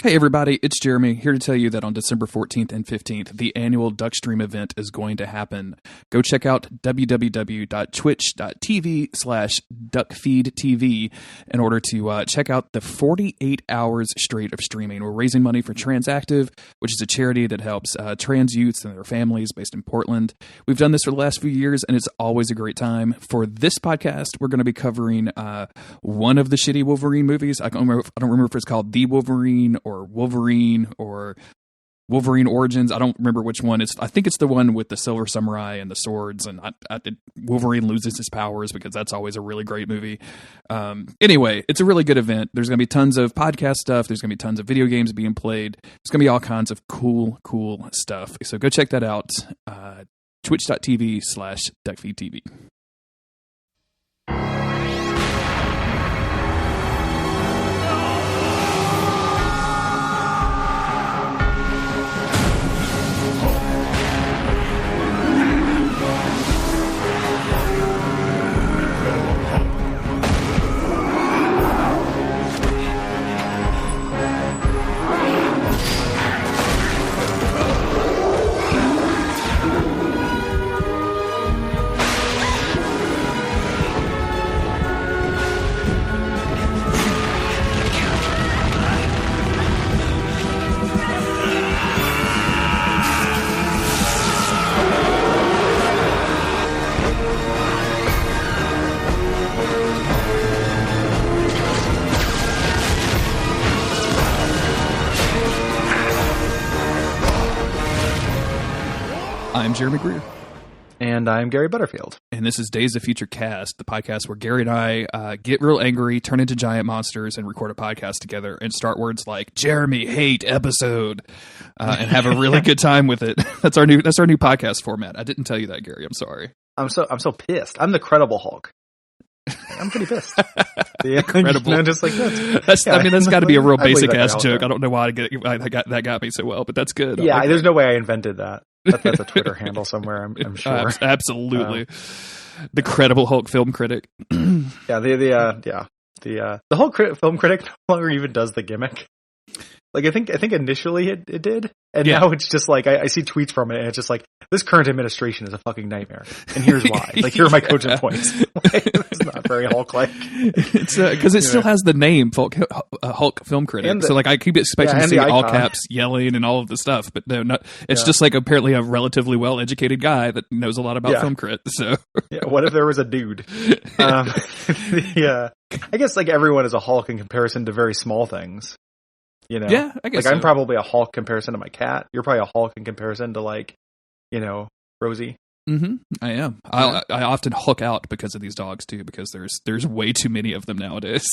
Hey everybody, it's Jeremy here to tell you that on December 14th and 15th, the annual Duckstream event is going to happen. Go check out www.twitch.tv/Duckfeed.tv in order to check out the 48 hours straight of streaming. We're raising money for Transactive, which is a charity that helps trans youths and their families based in Portland. We've done this for the last few years, and it's always a great time. For this podcast, we're going to be covering one of the shitty Wolverine movies. I don't remember if it's called The Wolverine or Wolverine Origins. I don't remember which one. I think it's the one with the Silver Samurai and the swords, and Wolverine loses his powers, because that's always a really great movie. Anyway, it's a really good event. There's going to be tons of podcast stuff. There's going to be tons of video games being played. There's going to be all kinds of cool stuff. So go check that out. Twitch.tv/DuckFeedTV. I'm Jeremy Greer. And I'm Gary Butterfield. And this is Days of Future Cast, the podcast where Gary and I get real angry, turn into giant monsters, and record a podcast together and start words like Jeremy hate episode and have a really good time with it. That's our new podcast format. I didn't tell you that, Gary. I'm sorry. I'm so pissed. I'm the Credible Hulk. I'm pretty pissed. Incredible. Just like that's got to be a real basic ass joke. I don't know why that got me so well, but that's good. Yeah, there's no way I invented that. That's a Twitter handle somewhere, I'm sure. Absolutely. The Credible Hulk film critic. The Hulk film critic no longer even does the gimmick. Like, I think initially it did, and now it's just like I see tweets from it, and it's just like, this current administration is a fucking nightmare, and here's why. Like, here are my cogent points. It's not very Hulk-like. It's because it still has the name Hulk film critic. So like, I keep expecting to see all caps yelling and all of the stuff, but no, not. It's just like apparently a relatively well-educated guy that knows a lot about film crit. So what if there was a dude? I guess like everyone is a Hulk in comparison to very small things. You know, yeah, I guess like I'm probably a Hulk comparison to my cat. You're probably a Hulk in comparison to, like, you know, Rosie. Mm-hmm. I am. I often Hulk out because of these dogs too, because there's way too many of them nowadays.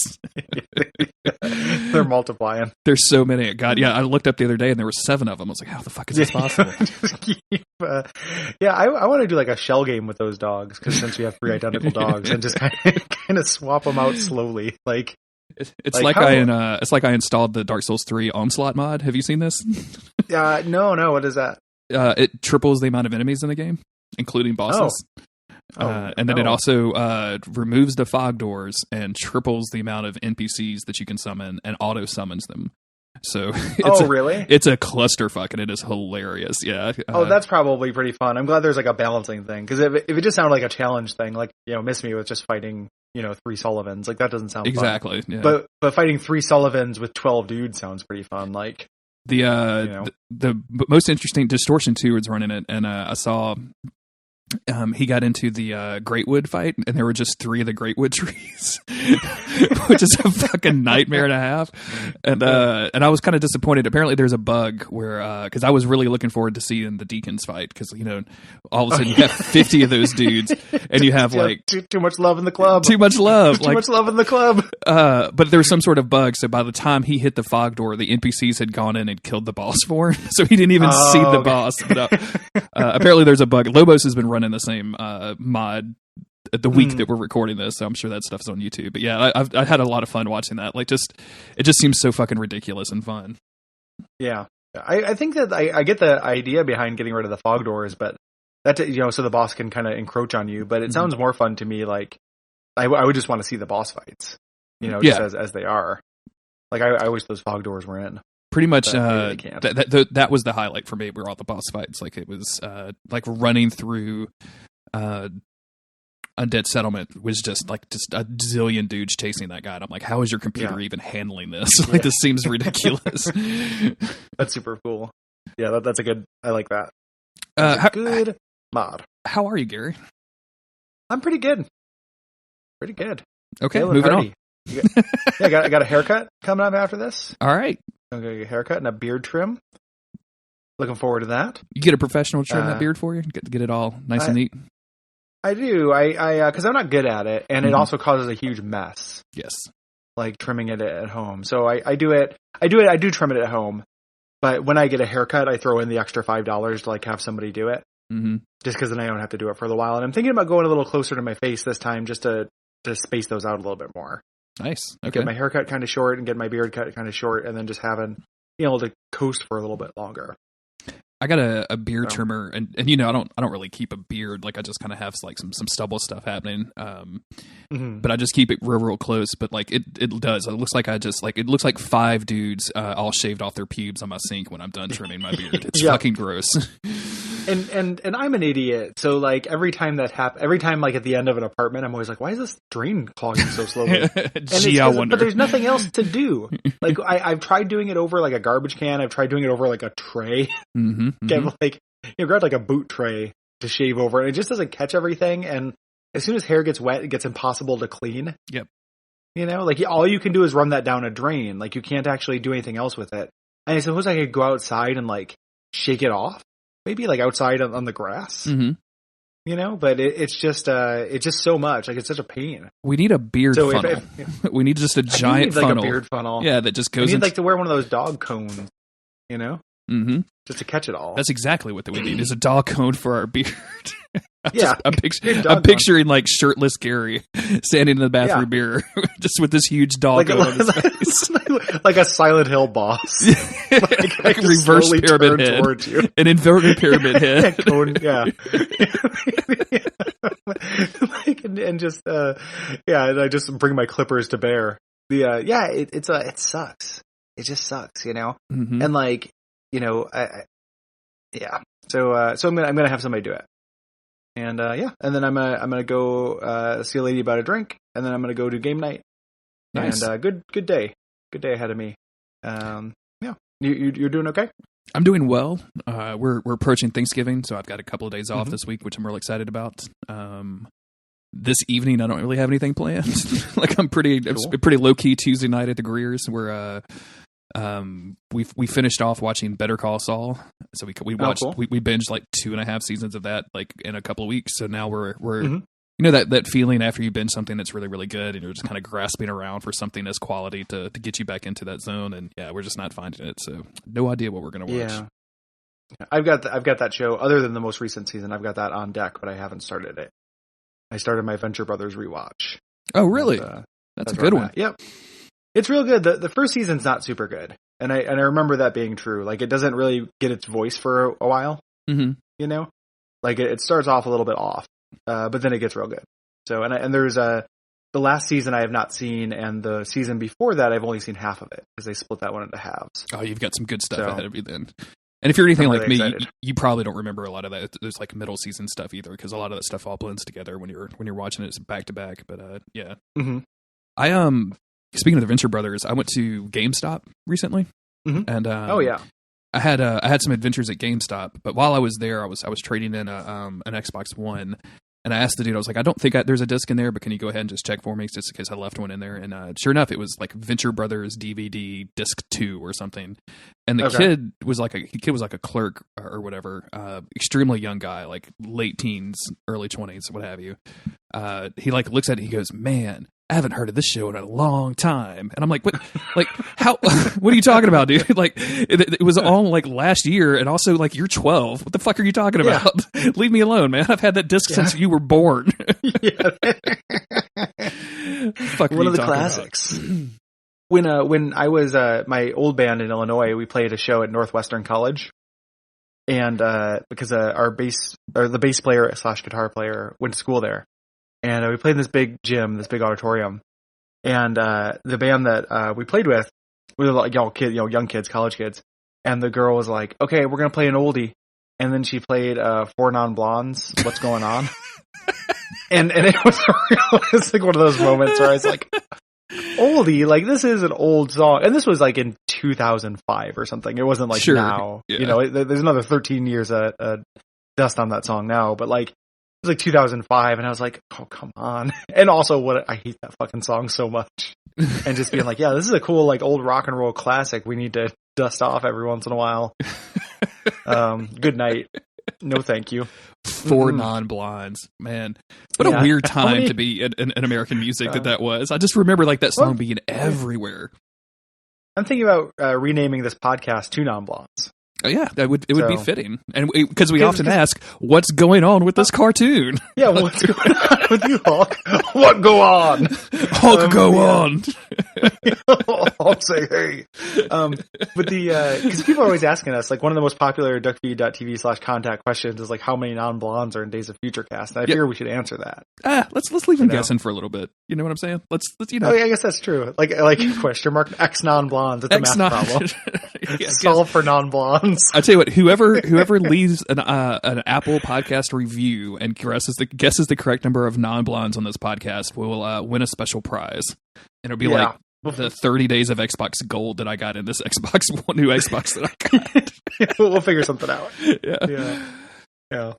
They're multiplying. There's so many. God, yeah. I looked up the other day and there were 7 of them. I was like, how the fuck is this possible? I want to do like a shell game with those dogs, because since we have 3 identical dogs, and just kind of swap them out slowly, like. It's like I installed the Dark Souls 3 Onslaught mod. Have you seen this? No. What is that? It triples the amount of enemies in the game, including bosses. And then it also removes the fog doors and triples the amount of NPCs that you can summon and auto summons them. So really? It's a clusterfuck, and it is hilarious. Yeah. That's probably pretty fun. I'm glad there's like a balancing thing, because if it just sounded like a challenge thing, like, you know, Miss Me with just fighting, you know, 3 Sullivans, like, that doesn't sound exactly fun. Yeah. But fighting 3 Sullivans with 12 dudes sounds pretty fun. Like, the most interesting Distortion 2 was running it, and I saw he got into the Greatwood fight, and there were just 3 of the Greatwood trees, which is a fucking nightmare and a half. And I was kind of disappointed. Apparently, there's a bug where because I was really looking forward to seeing the Deacons fight, because, you know, all of a sudden you have 50 of those dudes, and you have like too much love in the club. Too much love. Too much love in the club. But there was some sort of bug, so by the time he hit the fog door, the NPCs had gone in and killed the boss for him, so he didn't even see the boss. But, apparently, there's a bug. Lobos has been running the same mod the week that we're recording this, so I'm sure that stuff's on YouTube. But yeah, I had a lot of fun watching that. Like, it just seems so fucking ridiculous and fun. Yeah, I think that I get the idea behind getting rid of the fog doors, but that, you know, so the boss can kind of encroach on you. But it sounds more fun to me. Like, I would just want to see the boss fights, you know, just as they are. Like, I wish those fog doors were in. Pretty much, that was the highlight for me. We were all the boss fights. Like it was like running through Undead Settlement was just a zillion dudes chasing that guy. And I'm like, how is your computer even handling this? Like this seems ridiculous. That's super cool. Yeah, that's a good. I like that. Good mod. How are you, Gary? I'm pretty good. Pretty good. Okay, moving on. I got a haircut coming up after this. All right. I'm going to get a haircut and a beard trim. Looking forward to that. You get a professional trim that beard for you? Get it all nice and neat? I do. Because I'm not good at it, and it also causes a huge mess. Yes. Like trimming it at home. So I do it. I do trim it at home. But when I get a haircut, I throw in the extra $5 to like have somebody do it. Mm-hmm. Just because then I don't have to do it for a little while. And I'm thinking about going a little closer to my face this time just to space those out a little bit more. Nice. Okay. Get my haircut kind of short and get my beard cut kind of short, and then just having able to coast for a little bit longer. I got a beard trimmer, and I don't really keep a beard. Like I just kind of have like some stubble stuff happening. But I just keep it real close. But like it does. It looks like it looks like 5 dudes all shaved off their pubes on my sink when I'm done trimming my beard. It's fucking gross. And I'm an idiot. So like every time like at the end of an apartment, I'm always like, why is this drain clogging so slowly? Gee, I wonder. But there's nothing else to do. Like I've tried doing it over like a garbage can. I've tried doing it over like a tray. Get like grab like a boot tray to shave over, and it just doesn't catch everything. And as soon as hair gets wet, it gets impossible to clean. Yep. Like all you can do is run that down a drain. Like you can't actually do anything else with it. And I suppose I could go outside and like shake it off. Maybe like outside on the grass, but it's just so much. Like it's such a pain. We need a beard funnel. We need just a giant funnel. Like a beard funnel. Yeah, that just goes. We need like to wear one of those dog cones, just to catch it all. That's exactly what we need. Is a dog cone for our beard. I'm picturing like shirtless Gary standing in the bathroom mirror, just with this huge dog cone on his face, like a Silent Hill boss, like a reverse pyramid head, an inverted pyramid head. Cone, and just and I just bring my clippers to bear. It sucks. It just sucks, and like So I'm gonna have somebody do it. And and then I'm gonna go see a lady about a drink, and then I'm gonna go do game night. Nice. And good day ahead of me. You're doing okay? I'm doing well. We're approaching Thanksgiving, so I've got a couple of days off this week, which I'm really excited about. This evening, I don't really have anything planned. Like I'm pretty low key Tuesday night at the Greer's. We're we finished off watching Better Call Saul, so we watched we binged like 2.5 seasons of that like in a couple of weeks. So now we're that feeling after you binge something that's really really good and you're just kind of grasping around for something as quality to get you back into that zone, and we're just not finding it. So no idea what we're gonna watch. Yeah, I've got that show. Other than the most recent season, I've got that on deck, but I haven't started it. I started my Venture Brothers rewatch. Oh really? That's a good one. Yep. It's real good. The first season's not super good, and I remember that being true. Like it doesn't really get its voice for a while. Like it starts off a little bit off, but then it gets real good. So and there's the last season I have not seen, and the season before that I've only seen half of it because they split that one into halves. Oh, you've got some good stuff ahead of you then. And if you're anything like me, you probably don't remember a lot of that. There's like middle season stuff either, because a lot of that stuff all blends together when you're watching it back to back. But I speaking of the Venture Brothers, I went to GameStop recently, and I had some adventures at GameStop. But while I was there, I was trading in an Xbox One, and I asked the dude, I was like, I don't think there's a disc in there, but can you go ahead and just check for me, just in case I left one in there? And sure enough, it was like Venture Brothers DVD disc 2 or something. And the kid was like a clerk or whatever, extremely young guy, like late teens, early 20s, what have you. He like looks at it, he goes, "Man, I haven't heard of this show in a long time." And I'm like, what? Like, how? What are you talking about, dude? Like, it was all like last year, and also like you're 12. What the fuck are you talking about? Leave me alone, man. I've had that disc since you were born. Fuck, one of the classics. When I was my old band in Illinois, we played a show at Northwestern College, and because the bass player / guitar player went to school there. And we played in this big gym, this big auditorium. And the band that we played with, with like young kids, college kids, and the girl was like, "Okay, we're gonna play an oldie," and then she played Four Non-Blondes. What's going on? and it was like one of those moments where I was like, oldie, like this is an old song, and this was like in 2005 or something. It wasn't like now. Yeah. There's another 13 years dust on that song now, but like it was like 2005, and I was like, oh come on. And also, I hate that fucking song so much. And just being like, yeah, this is a cool like old rock and roll classic. We need to dust off every once in a while. Good night. No, thank you. Four Non-Blondes, man. What a weird time to be in American music that was. I just remember like that song being everywhere. I'm thinking about renaming this podcast to Non-Blondes. Oh yeah, it would be fitting, and because we often ask, "What's going on with this cartoon?" Yeah, what's going on with you, Hulk? What go on? Hulk, go on. Hulk say hey. But because people are always asking us, like one of the most popular Duckfeed.tv/contact questions is like, how many non-blondes are in Days of Future Cast? And I figure we should answer that. Let's leave them guessing for a little bit. You know what I'm saying? Let's Oh yeah, I guess that's true. Like question mark X non-blondes. It's a math problem. Solve for non-blondes. I tell you what, whoever leaves an Apple podcast review and guesses the correct number of non-blondes on this podcast will win a special prize. And it'll be like the 30 days of Xbox Gold that I got in this new Xbox that I got. We'll figure something out. Yeah.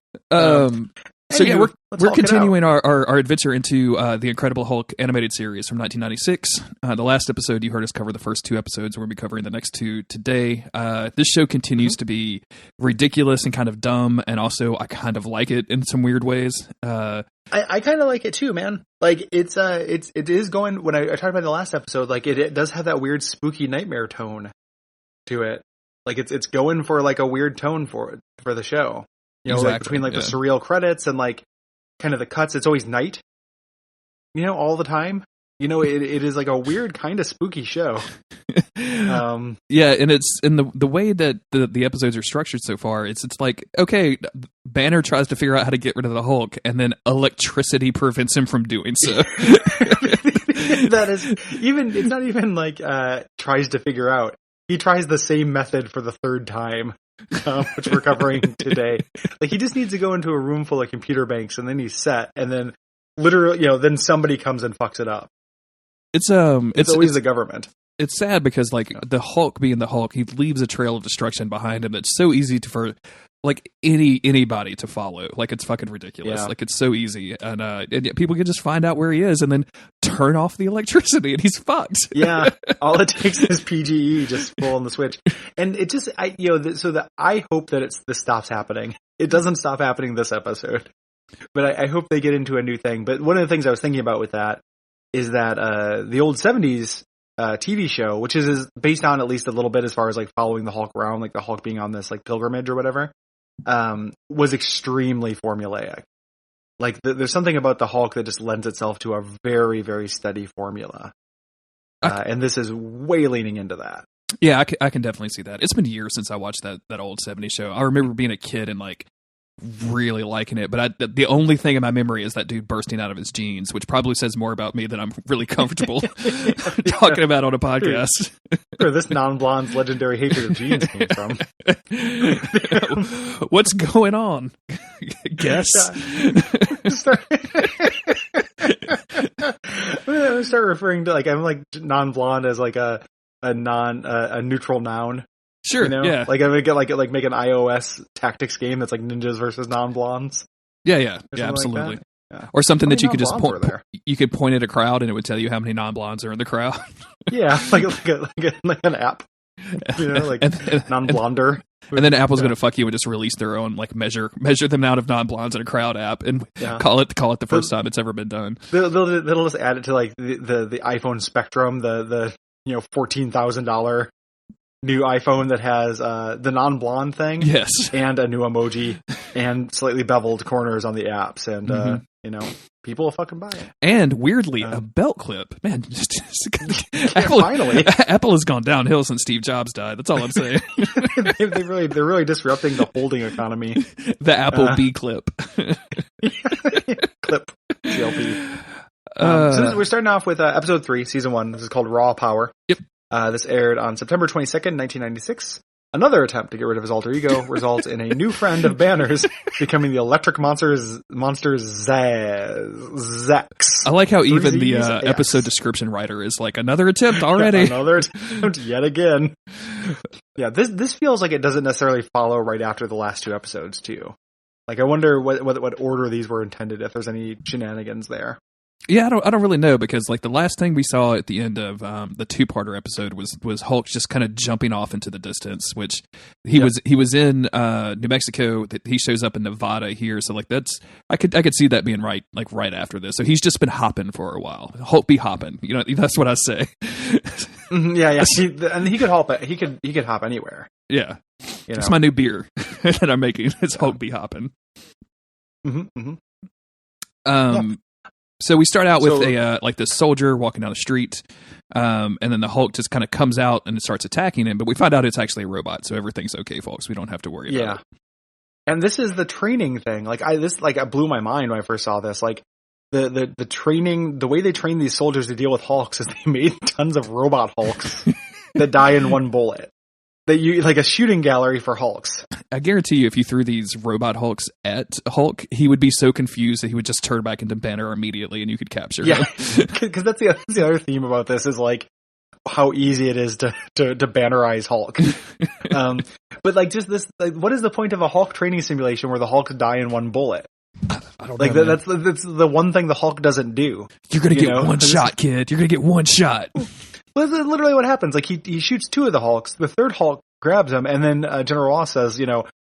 So yeah, we're continuing our adventure into the Incredible Hulk animated series from 1996. The last episode you heard us cover the first 2 episodes. We'll be covering the next 2 today. This show continues to be ridiculous and kind of dumb, and also I kind of like it in some weird ways. I kind of like it too, man. Like it is going. When I talked about the last episode, like it does have that weird spooky nightmare tone to it. Like it's going for like a weird tone for the show. You know, like between like the surreal credits and like kind of the cuts, it's always night. You know, all the time. You know, it is like a weird kind of spooky show. Yeah, and it's in the way that the episodes are structured so far. It's like, okay, Banner tries to figure out how to get rid of the Hulk, and then electricity prevents him from doing so. That is even. It's not even like tries to figure out. He tries the same method for the 3rd time. Which we're covering today. Like he just needs to go into a room full of computer banks, and then he's set. And then, literally, then somebody comes and fucks it up. It's always the government. It's sad because, like, the Hulk being the Hulk, he leaves a trail of destruction behind him that's so easy for like anybody to follow. Like it's fucking ridiculous. Like it's so easy, and people can just find out where he is and then turn off the electricity, and he's fucked. Yeah, all it takes is PGE just pulling the switch, and it just I hope that this stops happening. It doesn't stop happening this episode, but I hope they get into a new thing. But one of the things I was thinking about with that is that the old 70s TV show, which is based on at least a little bit as far as like following the Hulk around, like the Hulk being on this like pilgrimage or whatever, was extremely formulaic. Like there's something about the Hulk that just lends itself to a very, very steady formula. And this is way leaning into that. Yeah, I can definitely see that. It's been years since I watched that old 70s show. I remember being a kid and like really liking it, but the only thing in my memory is that dude bursting out of his jeans, which probably says more about me than I'm really comfortable talking about on a podcast. Where this non-blonde's legendary hatred of jeans came from. What's going on? Guess. I'm start referring to like I'm like non-blonde as like a neutral noun. Sure. You know? Yeah. Like I would get like make an iOS tactics game that's like ninjas versus non-blondes. Yeah. Absolutely. Like or something that you could just point. You could point at a crowd and it would tell you how many non-blondes are in the crowd. Yeah, like an app. You know, like non-blonder. And then Apple's going to fuck you and just release their own like measure the amount of non-blondes in a crowd app and call it the first time it's ever been done. They'll just add it to like the iPhone Spectrum, the $14,000 new iPhone that has the non-blonde thing, yes, and a new emoji and slightly beveled corners on the apps, and people will fucking buy it. And weirdly, a belt clip, man. Finally, Apple has gone downhill since Steve Jobs died. That's all I'm saying. they're really disrupting the holding economy. The Apple B clip, clip GLP. So we're starting off with episode 3, season 1. This is called Raw Power. Yep. This aired on September 22nd, 1996. Another attempt to get rid of his alter ego results in a new friend of Banner's becoming the electric monster Zax. I like how even the episode description writer is like, another attempt already. Another attempt yet again. Yeah, this feels like it doesn't necessarily follow right after the last two episodes too. Like, I wonder what order these were intended, if there's any shenanigans there. Yeah, I don't really know, because like the last thing we saw at the end of the two-parter episode was Hulk just kind of jumping off into the distance, which he was in New Mexico. That he shows up in Nevada here, so like I could see that being right after this. So he's just been hopping for a while. Hulk be hopping, that's what I say. Yeah. And he could hop. He could hop anywhere. Yeah, it's my new beer that I'm making. It's Hulk be hopping. So we start out with this soldier walking down the street, and then the Hulk just kind of comes out and starts attacking him. But we find out it's actually a robot, so everything's okay, folks. We don't have to worry about it. And this is the training thing. Like, it blew my mind when I first saw this. Like, the training, the way they train these soldiers to deal with Hulks is they made tons of robot Hulks that die in one bullet. That you like a shooting gallery for Hulks. I guarantee you, if you threw these robot Hulks at Hulk, he would be so confused that he would just turn back into Banner immediately, and you could capture him. Because that's the other theme about this is like how easy it is to Bannerize Hulk. But like, just this, like, what is the point of a Hulk training simulation where the Hulks die in one bullet? I don't know. That's the one thing the Hulk doesn't do. You're gonna get one shot, kid. You're gonna get one shot. Well, that's literally what happens. Like, he shoots two of the Hulks. The third Hulk grabs him, and then General Ross says,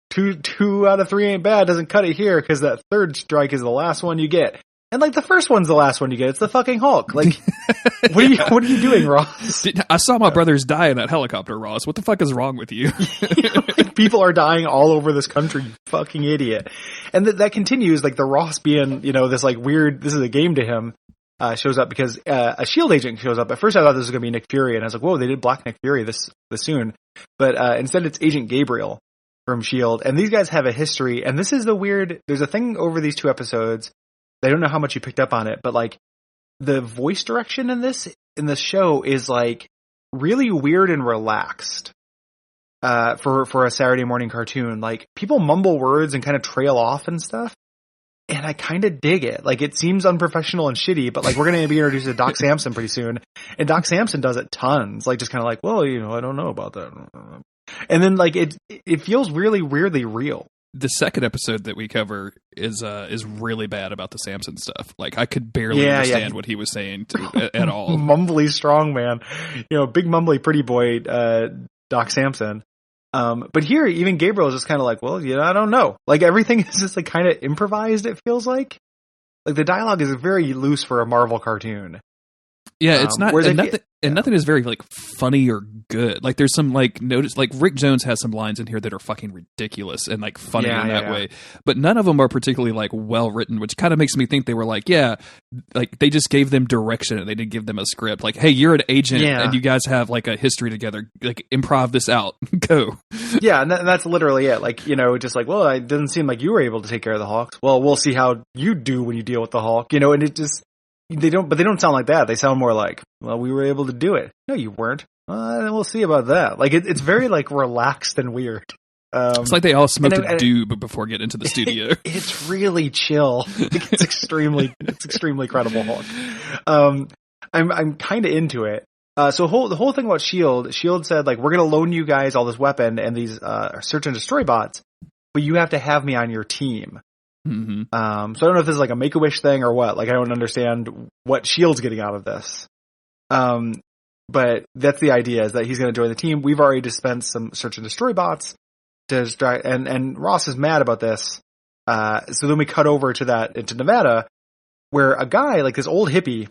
two out of three ain't bad. Doesn't cut it here, because that third strike is the last one you get. And like, the first one's the last one you get. It's the fucking Hulk. Like, what are you doing, Ross? I saw my brothers die in that helicopter, Ross. What the fuck is wrong with you? Like, people are dying all over this country, you fucking idiot. And that continues, like, the Ross being, this like weird, this is a game to him. Shows up because a S.H.I.E.L.D. agent shows up. At first I thought this was going to be Nick Fury, and I was like, whoa, they did Black Nick Fury this soon. But instead it's Agent Gabriel from S.H.I.E.L.D. And these guys have a history, and this is there's a thing over these two episodes. I don't know how much you picked up on it, but like, the voice direction in this show is like really weird and relaxed. For a Saturday morning cartoon. Like, people mumble words and kind of trail off and stuff. And I kind of dig it. Like, it seems unprofessional and shitty, but like, we're going to be introduced to Doc Samson pretty soon. And Doc Samson does it tons. Like, just kind of like, well, I don't know about that. And then like, it feels really weirdly real. The second episode that we cover is really bad about the Samson stuff. Like, I could barely understand what he was saying at all. Mumbly strong man, big mumbly pretty boy, Doc Samson. But here, even Gabriel is just kind of like, well, I don't know. Like, everything is just like kind of improvised. It feels like the dialogue is very loose for a Marvel cartoon. Yeah, it's not, nothing is very like funny or good. Like, there's some like Rick Jones has some lines in here that are fucking ridiculous and like funny in that way, but none of them are particularly like well written, which kind of makes me think they were like, like they just gave them direction and they didn't give them a script. Like, hey, you're an agent and you guys have like a history together. Like, improv this out, go. Yeah, and that's literally it. Like, just like, well, it doesn't seem like you were able to take care of the Hawks. Well, we'll see how you do when you deal with the Hulk. And it just. They don't sound like that. They sound more like, well, we were able to do it. No, you weren't. We'll see about that. Like, it's very like relaxed and weird. It's like they all smoked a doob before getting into the studio. It's really chill. Like, it's extremely credible Hulk. I'm kind of into it. So the whole thing about S.H.I.E.L.D. said, like, we're going to loan you guys all this weapon and these search and destroy bots, but you have to have me on your team. Mm-hmm. So I don't know if this is like a Make-A-Wish thing or what. Like, I don't understand what S.H.I.E.L.D.'s getting out of this. But that's the idea, is that he's going to join the team. We've already dispensed some search and destroy bots to distract, and Ross is mad about this. So then we cut over into Nevada, where a guy, like this old hippie,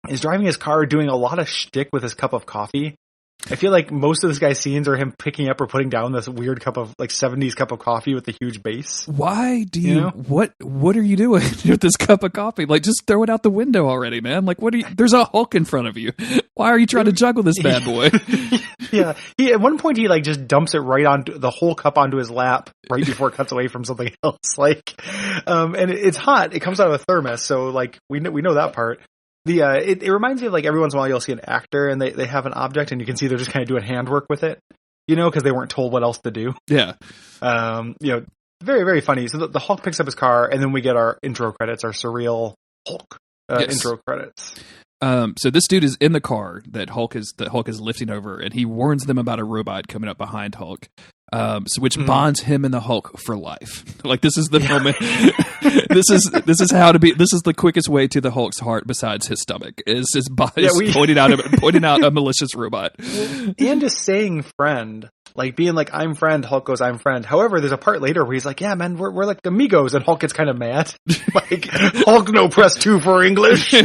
is driving his car doing a lot of shtick with his cup of coffee. I feel like most of this guy's scenes are him picking up or putting down this weird cup of like 70s cup of coffee with the huge base. Why do you what are you doing with this cup of coffee? Like, just throw it out the window already, man. Like, there's a Hulk in front of you. Why are you trying to juggle this bad boy? Yeah. At one point he like just dumps it right onto the whole cup onto his lap right before it cuts away from something else. Like, and it's hot. It comes out of a thermos. So like, we know that part. It reminds me of like every once in a while you'll see an actor and they have an object and you can see they're just kind of doing handwork with it, because they weren't told what else to do. Yeah. Very, very funny. So the Hulk picks up his car and then we get our intro credits, our surreal Hulk intro credits. So this dude is in the car that Hulk is lifting over, and he warns them about a robot coming up behind Hulk. Which bonds him and the Hulk for life. Like, this is the moment. This is how to be. This is the quickest way to the Hulk's heart, besides his stomach, is his body pointing out a malicious robot, and just saying friend. Like being like, I'm friend, Hulk goes, I'm friend. However, there's a part later where he's like, yeah, man, we're like amigos, and Hulk gets kind of mad. Like, Hulk no press 2 for English.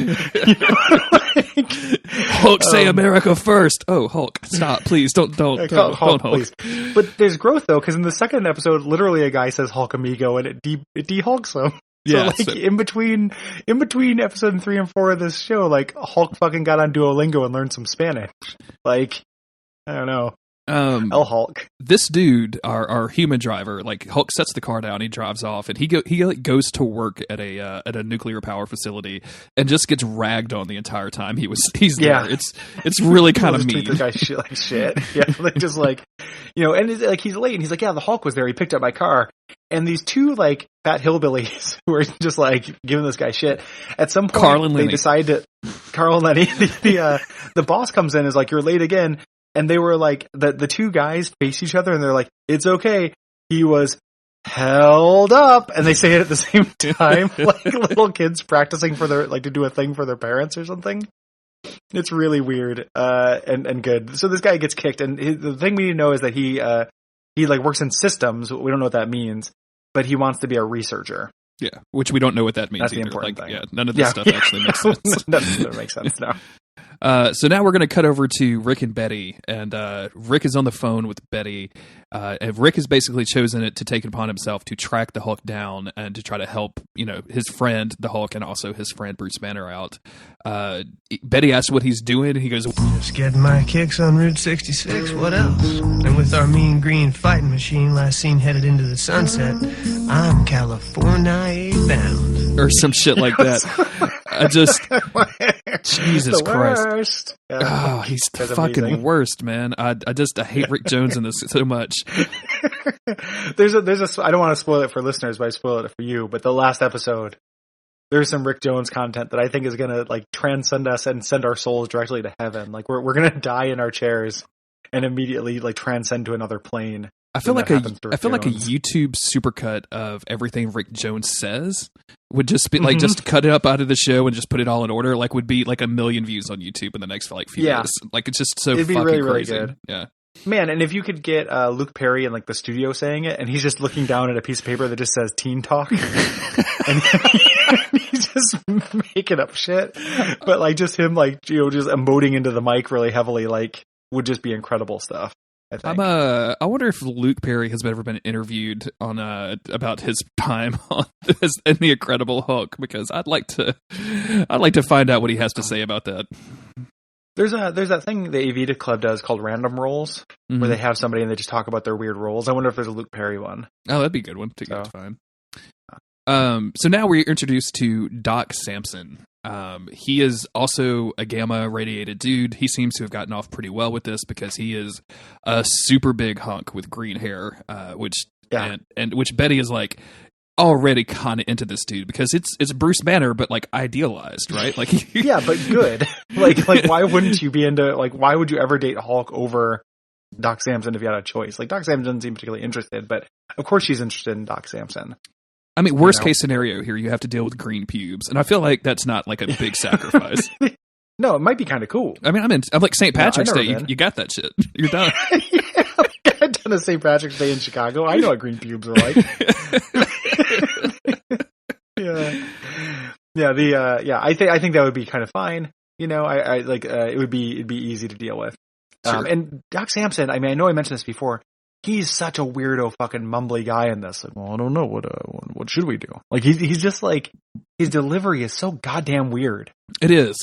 Hulk say America first. Oh, Hulk, stop, please, don't Hulk. Please. But there's growth though, because in the second episode, literally a guy says Hulk amigo, and it de-Hulks him. So in between episode 3 and 4 of this show, like Hulk fucking got on Duolingo and learned some Spanish. Like, I don't know. El Hulk. This dude, our human driver, like Hulk sets the car down, he drives off, and he goes to work at a nuclear power facility and just gets ragged on the entire time he's there. It's really kind of mean. Treat the guy like shit. Yeah, like just like, and it's like he's late and he's like, yeah, the Hulk was there. He picked up my car, and these two like fat hillbillies who are just like giving this guy shit. At some point, Carl and Lenny the boss comes in and is like, you're late again. And they were like, the two guys face each other and they're like, it's okay. He was held up. And they say it at the same time, like little kids practicing for to do a thing for their parents or something. It's really weird, and good. So this guy gets kicked, and the thing we need to know is that he like works in systems. We don't know what that means, but he wants to be a researcher. Yeah, which we don't know what that means. That's either. The important thing. Yeah, none of this stuff actually makes sense. None of it makes sense now. So now we're going to cut over to Rick and Betty, and Rick is on the phone with Betty. And Rick has basically chosen it to take it upon himself to track the Hulk down and to try to help, his friend, the Hulk, and also his friend Bruce Banner out. Betty asks what he's doing, and he goes, just getting my kicks on Route 66, what else? And with our mean green fighting machine last seen headed into the sunset, I'm California bound. Or some shit like that. I just... Jesus Christ. Yeah. Oh, he's the fucking amazing. Worst, man. I hate Rick Jones in this so much. There's a I don't want to spoil it for listeners, but I spoil it for you. But the last episode, there's some Rick Jones content that I think is gonna like transcend us and send our souls directly to heaven. Like we're gonna die in our chairs and immediately like transcend to another plane. I feel like a YouTube supercut of everything Rick Jones says would just be like just cut it up out of the show and just put it all in order. Like would be like 1 million views on YouTube in the next few years. Like it's just so fucking really, really crazy. Good. Yeah, man. And if you could get Luke Perry in like the studio saying it, and he's just looking down at a piece of paper that just says "Teen Talk," and he's just making up shit, but like just him like just emoting into the mic really heavily, like would just be incredible stuff. I wonder if Luke Perry has ever been interviewed on about his time on in the Incredible Hulk, because I'd like to find out what he has to say about that. There's that thing the Avita Club does called Random Rolls, where they have somebody and they just talk about their weird roles. I wonder if there's a Luke Perry one. Oh, that'd be a good one to get to find. So now we're introduced to Doc Samson. He is also a gamma radiated dude. He seems to have gotten off pretty well with this because he is a super big hunk with green hair, which Betty is like already kind of into this dude because it's Bruce Banner, but like idealized, right? Like yeah, but good. Like why wouldn't you be into why would you ever date Hulk over Doc Samson if you had a choice? Like Doc Samson doesn't seem particularly interested, but of course she's interested in Doc Samson. I mean, worst case scenario here, you have to deal with green pubes, and I feel like that's not like a big sacrifice. No, it might be kind of cool. I mean, I'm like St. Patrick's Day. You got that shit. You're done. I've done a St. Patrick's Day in Chicago. I know what green pubes are like. I think that would be kind of fine. I like it'd be easy to deal with. Sure. And Doc Samson, I mean, I know I mentioned this before. he's such a weirdo fucking mumbly guy in this. Like, well, I don't know what should we do? Like he's just like, his delivery is so goddamn weird. It is.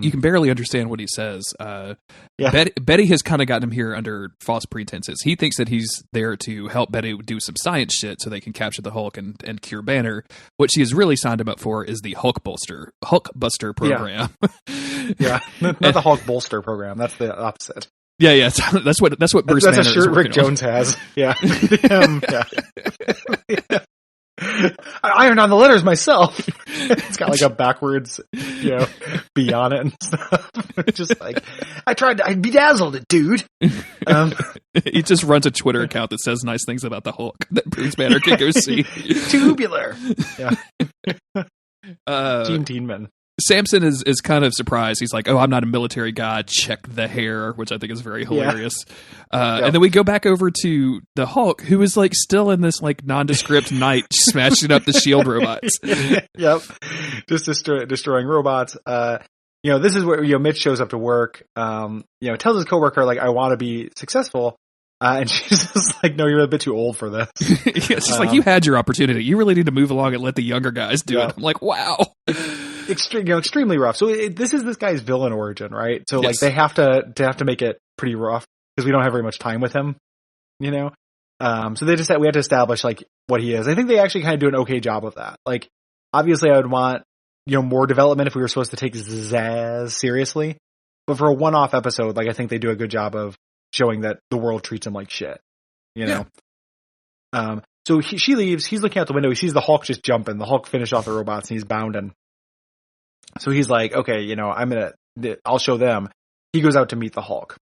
You can barely understand what he says. Betty has kind of gotten him here under false pretenses. He thinks that he's there to help Betty do some science shit so they can capture the Hulk and cure Banner. What she has really signed him up for is the Hulkbuster program. Yeah, not the Hulk bolster program. That's the opposite. Yeah. That's what Bruce Banner that's a shirt is Rick Jones has. Yeah. I ironed on the letters myself. It's got like a backwards, B on it and stuff. Just like, I bedazzled it, dude. He just runs a Twitter account that says nice things about the Hulk that Bruce Banner can go see. Tubular. Yeah. Gene Tienman. Samson is kind of surprised. He's like, "Oh, I'm not a military guy. Check the hair," which I think is very hilarious. And then we go back over to the Hulk, who is like still in this like nondescript night, smashing up the shield robots. Yep, just destroying robots. This is where Mitch shows up to work. Tells his coworker like, "I want to be successful." And she's just like, "No, you're a bit too old for this." It's just like, you had your opportunity. You really need to move along and let the younger guys do it. I'm like, wow. Extremely rough. So this is this guy's villain origin, right? So like they have to make it pretty rough because we don't have very much time with him, So we have to establish like what he is. I think they actually kind of do an okay job of that. Like obviously I would want, more development if we were supposed to take Zaz seriously, but for a one-off episode, like I think they do a good job of showing that the world treats him like shit, So she leaves. He's looking out the window. He sees the Hulk just jumping. The Hulk finished off the robots and he's bounding. So he's like, okay, I'll show them. He goes out to meet the Hulk.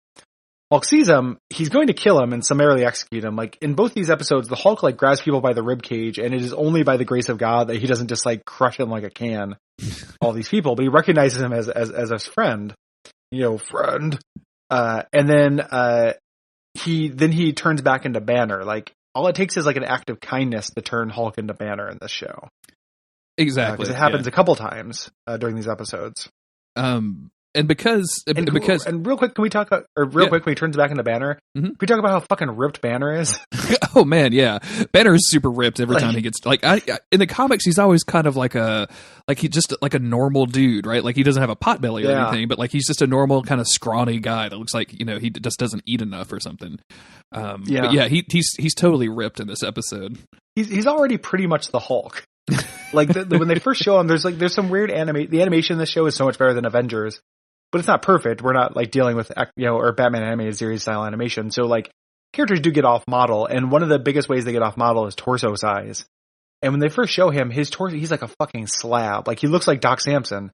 Hulk sees him. He's going to kill him and summarily execute him. Like in both these episodes, the Hulk like grabs people by the rib cage, and it is only by the grace of God that he doesn't just like crush them like a can. All these people, but he recognizes him as a friend, friend. And then he turns back into Banner. Like all it takes is like an act of kindness to turn Hulk into Banner in this show. Exactly, because it happens a couple times during these episodes. And because real quick, can we talk? Quick, when he turns back into Banner, can we talk about how fucking ripped Banner is? Oh man, yeah, Banner is super ripped every time he gets in the comics. He's always kind of he's just like a normal dude, right? Like he doesn't have a pot belly or anything, but like he's just a normal kind of scrawny guy that looks like he just doesn't eat enough or something. But yeah, he's totally ripped in this episode. He's already pretty much the Hulk. Like when they first show him, there's some weird the animation in this show is so much better than Avengers, but it's not perfect. We're not like dealing with or Batman animated series style animation, so like characters do get off model, and one of the biggest ways they get off model is torso size. And when they first show him, his torso, he's like a fucking slab. Like he looks like Doc Samson,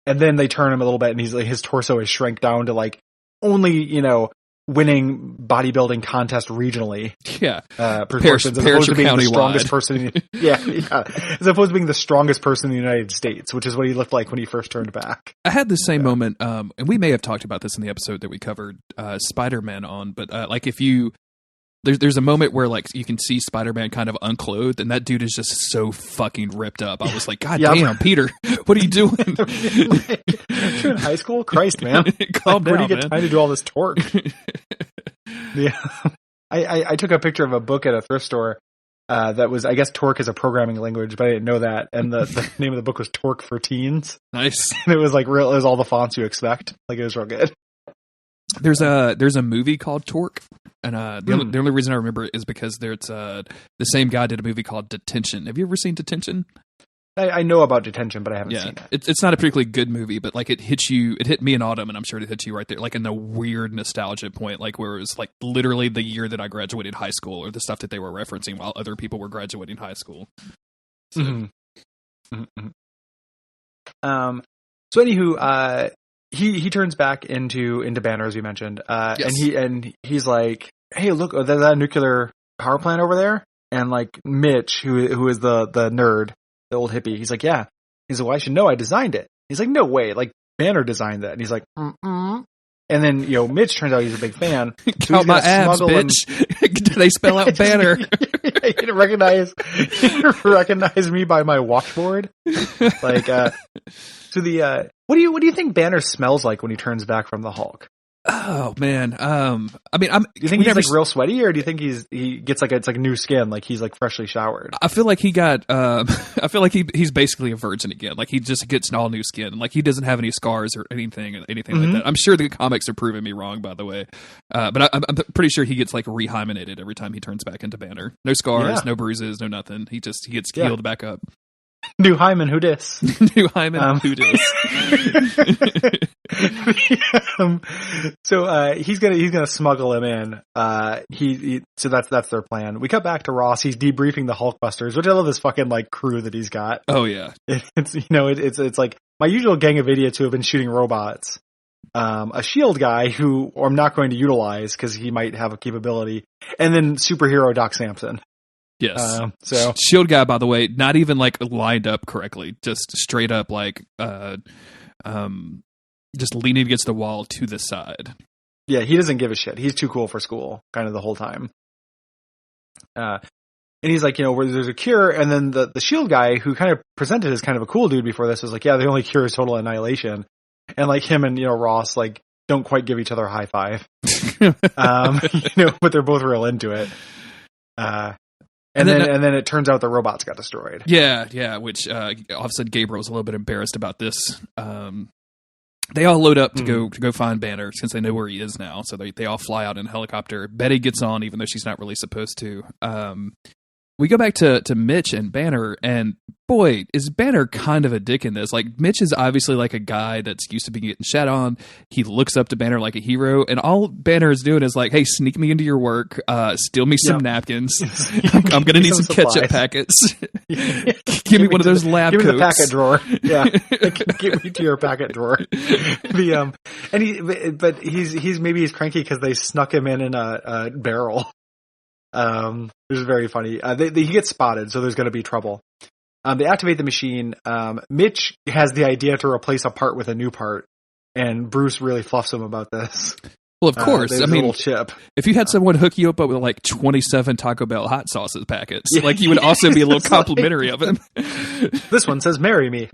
and then they turn him a little bit, and he's like his torso is shrank down to like only winning bodybuilding contest regionally. Yeah. Proportions as opposed to being the strongest person. As opposed to being the strongest person in the United States, which is what he looked like when he first turned back. I had the same moment, and we may have talked about this in the episode that we covered Spider-Man on, but like if you there's a moment where like you can see Spider-Man kind of unclothed, and that dude is just so fucking ripped up. I was like, God damn, Peter, what are you doing? You're in high school? Christ, man. Calm down, where do you get time to do all this torque? Yeah. I took a picture of a book at a thrift store that was, I guess Torque is a programming language, but I didn't know that. And the name of the book was Torque for Teens. Nice. And it was like it was all the fonts you expect. Like it was real good. There's a movie called Torque, and the only reason I remember it is because there's the same guy did a movie called Detention. Have you ever seen Detention? I know about Detention, but I haven't seen it. It's not a particularly good movie, but like it hit me in Autumn, and I'm sure it hit you right there, like in the weird nostalgia point, like where it was like literally the year that I graduated high school, or the stuff that they were referencing while other people were graduating high school. So, so anywho, he turns back into Banner, as we mentioned, and he's like, hey, look, there's that nuclear power plant over there, and like Mitch, who is the nerd, the old hippie, he's like, yeah. He's like, well, I should know, I designed it. He's like, no way, like Banner designed that. And he's like, And then Mitch turns out he's a big fan. So count my abs, bitch. Do they spell out Banner? He didn't recognize me by my washboard. Like, so what do you think Banner smells like when he turns back from the Hulk? Oh man, I mean, do you think he's like real sweaty, or do you think he gets like it's like new skin, like he's like freshly showered? I feel like he got. I feel like he's basically a virgin again. Like he just gets all new skin. Like he doesn't have any scars or anything like that. I'm sure the comics are proving me wrong, by the way. But I'm pretty sure he gets like rehymenated every time he turns back into Banner. No scars, no bruises, no nothing. He gets healed back up. New Hyman, who dis? New Hyman, who dis? So he's gonna smuggle him in. So that's their plan. We cut back to Ross. He's debriefing the Hulkbusters, which I love this fucking like crew that he's got. Oh yeah, it's like my usual gang of idiots who have been shooting robots. A shield guy who I'm not going to utilize because he might have a capability, and then superhero Doc Samson. Yes. So shield guy, by the way, not even like lined up correctly, just straight up like just leaning against the wall to the side. Yeah, he doesn't give a shit. He's too cool for school, kind of the whole time. And he's like, where there's a cure, and then the shield guy who kind of presented as kind of a cool dude before this was like, yeah, the only cure is total annihilation. And like him and Ross like don't quite give each other a high five. But they're both real into it. And then it turns out the robots got destroyed. Yeah, which all of a sudden Gabriel's a little bit embarrassed about this. They all load up to go find Banner since they know where he is now. So they all fly out in a helicopter. Betty gets on, even though she's not really supposed to. We go back to Mitch and Banner, and boy, is Banner kind of a dick in this. Like, Mitch is obviously like a guy that's used to being getting shat on. He looks up to Banner like a hero, and all Banner is doing is like, hey, sneak me into your work, steal me some napkins. I'm going to need some ketchup packets. Give me one of those lab coats. Give me the packet drawer. Yeah. Give me to your packet drawer. He's cranky because they snuck him in a barrel. Which is very funny. He gets spotted, so there's going to be trouble. They activate the machine. Mitch has the idea to replace a part with a new part, and Bruce really fluffs him about this. Well, of course. I mean, little chip. If you had someone hook you up with like 27 Taco Bell hot sauces packets, like you would also be a little complimentary of him. This one says "Marry me."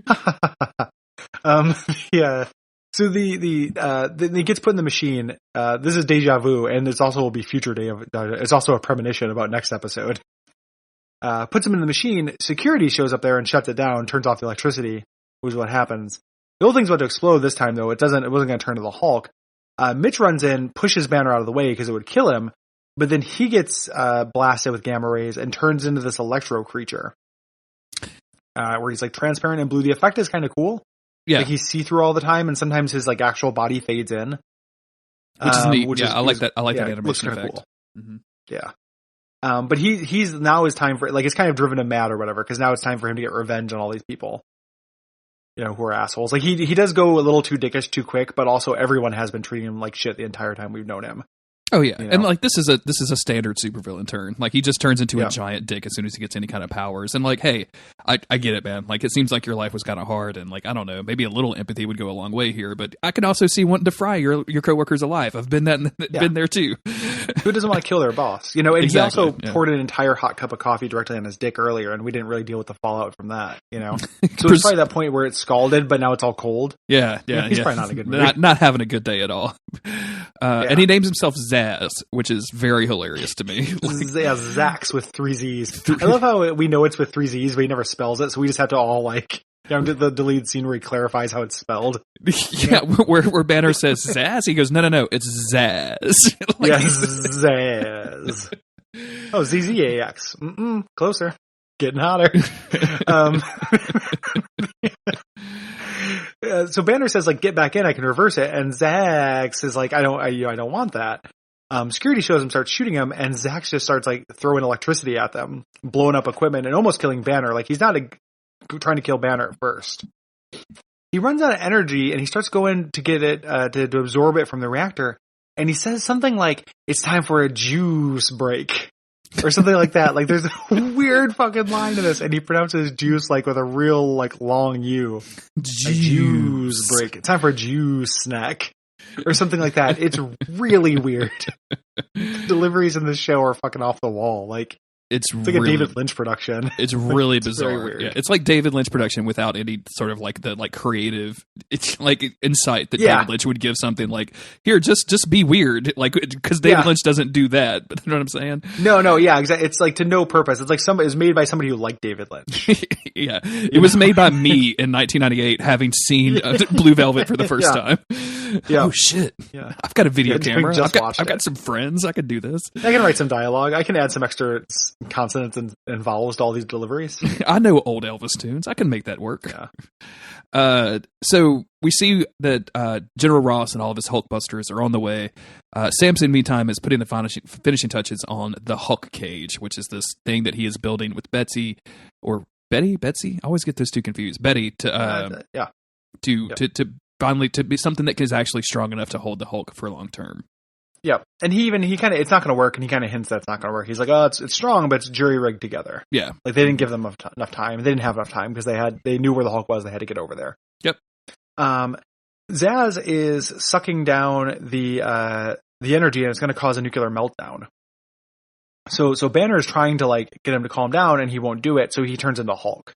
Yeah. So he gets put in the machine. This is deja vu, and this also will be future day of. It's also a premonition about next episode. Puts him in the machine. Security shows up there and shuts it down. Turns off the electricity. Which is what happens. The whole thing's about to explode this time, though. It wasn't going to turn to the Hulk. Mitch runs in, pushes Banner out of the way because it would kill him. But then he gets blasted with gamma rays and turns into this electro creature, where he's like transparent and blue. The effect is kind of cool. Yeah, like he's see-through all the time, and sometimes his like actual body fades in, which is neat. I like that. I like that animation effect. Cool. Mm-hmm. Yeah, but he's now is time for like it's kind of driven him mad or whatever because now it's time for him to get revenge on all these people, who are assholes. Like he does go a little too dickish too quick, but also everyone has been treating him like shit the entire time we've known him. Oh yeah, and like this is a standard supervillain turn. Like he just turns into a giant dick as soon as he gets any kind of powers. And like, hey, I get it, man. Like it seems like your life was kind of hard, and like I don't know, maybe a little empathy would go a long way here. But I can also see wanting to fry your coworkers alive. I've been been there too. Who doesn't want to kill their boss? And exactly. He also poured an entire hot cup of coffee directly on his dick earlier, and we didn't really deal with the fallout from that. So it's probably that point where it's scalded, but now it's all cold. Yeah. He's probably not in a good mood. Not having a good day at all. And he names himself Zaz, which is very hilarious to me. Zax with 3 Z's. I love how we know it's with 3 Z's, but he never spells it, so we just have to all like the deleted scene where he clarifies how it's spelled. Yeah, where Banner says Zaz, he goes, no, it's Zaz. Zaz. Oh, ZZAX. Closer. Getting hotter. So Banner says, like, get back in, I can reverse it. And Zax is like, I don't want that. Security shows him, starts shooting him, and Zax just starts, like, throwing electricity at them, blowing up equipment, and almost killing Banner. Like, he's not trying to kill Banner at first. He runs out of energy, and he starts going to get it, to absorb it from the reactor, and he says something like, it's time for a juice break. Or something like that. Like, there's a weird fucking line to this, and he pronounces juice, like, with a real, like, long U. Juice break. It's time for a juice snack. Or something like that. It's really weird. Deliveries in this show are fucking off the wall. Like, It's like really, a David Lynch production. It's really It's very bizarre. weird. Yeah, it's like David Lynch production without any sort of like the like creative. It's like insight that Yeah. David Lynch would give something like, here, just be weird, like because David Lynch doesn't do that. But you know what I'm saying? No, yeah, exactly. It's like to no purpose. It's like it was made by somebody who liked David Lynch. Yeah, it was made by me in 1998, having seen Blue Velvet for the first time. Yeah. Oh shit! Yeah. I've got a video Yeah, camera. just I've watched got some friends. I could do this. I can write some dialogue. I can add some extra consonants and vowels to all these deliveries. I know old Elvis tunes. I can make that work. Yeah. So we see that General Ross and all of his Hulkbusters are on the way. Samson, meantime, is putting the finishing touches on the Hulk cage, which is this thing that he is building with Betsy. I always get those two confused. Betty to finally to be something that is actually strong enough to hold the Hulk for long term. Yeah, and he kind of, it's not going to work, and he kind of hints that it's not going to work. He's like, oh, it's strong, but it's jury rigged together. Yeah, like they didn't give them enough time. They didn't have enough time because they knew where the Hulk was. They had to get over there. Yep. Zaz is sucking down the energy, and it's going to cause a nuclear meltdown. So Banner is trying to like get him to calm down, and he won't do it. So he turns into Hulk.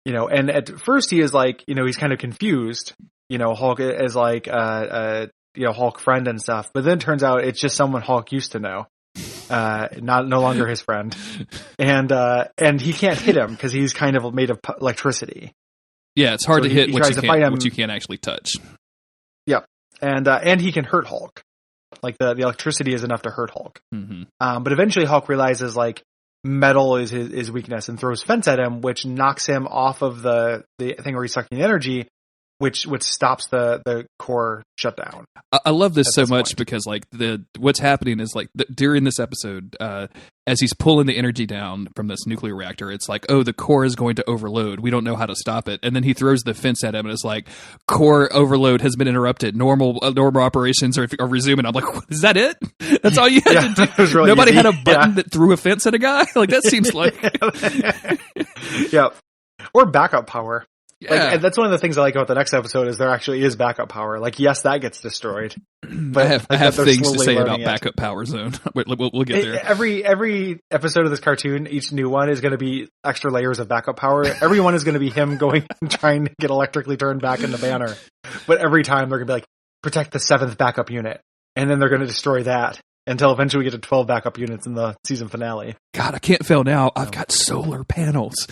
And at first he is like, he's kind of confused. Hulk is like Hulk friend and stuff, but then it turns out it's just someone Hulk used to know, no longer his friend, and he can't hit him because he's kind of made of electricity. Yeah, it's hard to hit what you can't actually touch. Yeah, and he can hurt Hulk. Like the electricity is enough to hurt Hulk. Mm-hmm. But eventually Hulk realizes like metal is his weakness and throws fence at him, which knocks him off of the thing where he's sucking the energy, which stops the core shutdown. I love this so much point. because like what's happening is like during this episode, as he's pulling the energy down from this nuclear reactor, it's like, oh, the core is going to overload. We don't know how to stop it. And then he throws the fence at him and it's like, core overload has been interrupted. Normal operations are resuming. I'm like, is that it? That's all you had to do? Really Nobody had a button that threw a fence at a guy? Like that seems like... Yeah. Or backup power. Yeah. Like, that's one of the things I like about the next episode is there actually is backup power. Like, yes, that gets destroyed. But I have things to say about backup power zone. We'll get there. Every episode of this cartoon, each new one is going to be extra layers of backup power. Every one is going to be him going and trying to get electrically turned back into Banner. But every time they're going to be like, protect the 7th backup unit. And then they're going to destroy that until eventually we get to 12 backup units in the season finale. God, I can't fail now. I've got solar panels.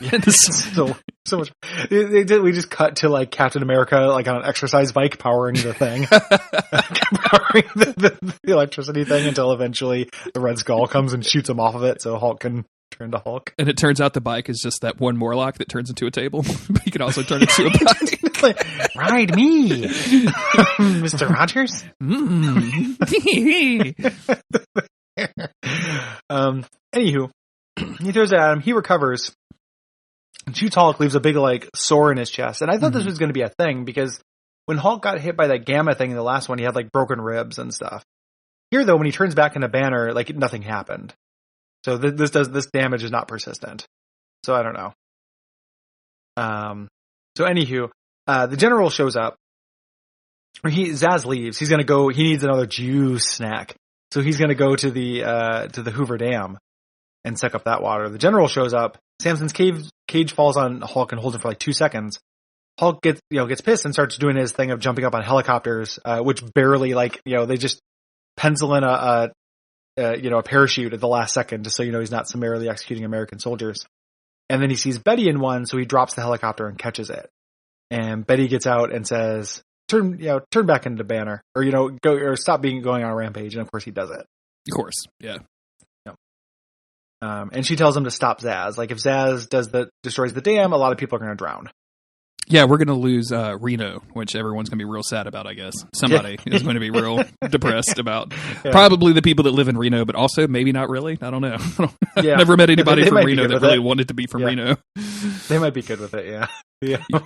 Yeah, so much. We just cut to like Captain America, like on an exercise bike, powering the thing, powering the electricity thing until eventually the Red Skull comes and shoots him off of it, so Hulk can turn to Hulk. And it turns out the bike is just that one Morlock that turns into a table. But you can also turn it into a bike. Ride me, Mr. Rogers. Anywho, he throws it at him. He recovers. Shoots Hulk, leaves a big like sore in his chest. And I thought this was going to be a thing because when Hulk got hit by that gamma thing in the last one, he had like broken ribs and stuff. Here though, when he turns back into Banner, like nothing happened. So this damage is not persistent. So I don't know. So anywho, the general shows up. Zaz leaves. He's gonna go. He needs another juice snack, so he's gonna go to the Hoover Dam and suck up that water. The general shows up. Samson's cage falls on Hulk and holds him for like 2 seconds. Hulk gets pissed and starts doing his thing of jumping up on helicopters, which barely they just pencil in a parachute at the last second just so he's not summarily executing American soldiers. And then he sees Betty in one, so he drops the helicopter and catches it. And Betty gets out and says, "Turn back into Banner, or go or stop going on a rampage." And of course he does it. Of course, yeah. And she tells him to stop Zaz. Like if Zaz destroys the dam, a lot of people are going to drown. Yeah, we're going to lose Reno, which everyone's going to be real sad about, I guess. Somebody is going to be real depressed about. Yeah. Probably the people that live in Reno, but also maybe not really. I don't know. I've never met anybody from Reno that really wanted to be from Reno. They might be good with it, yeah.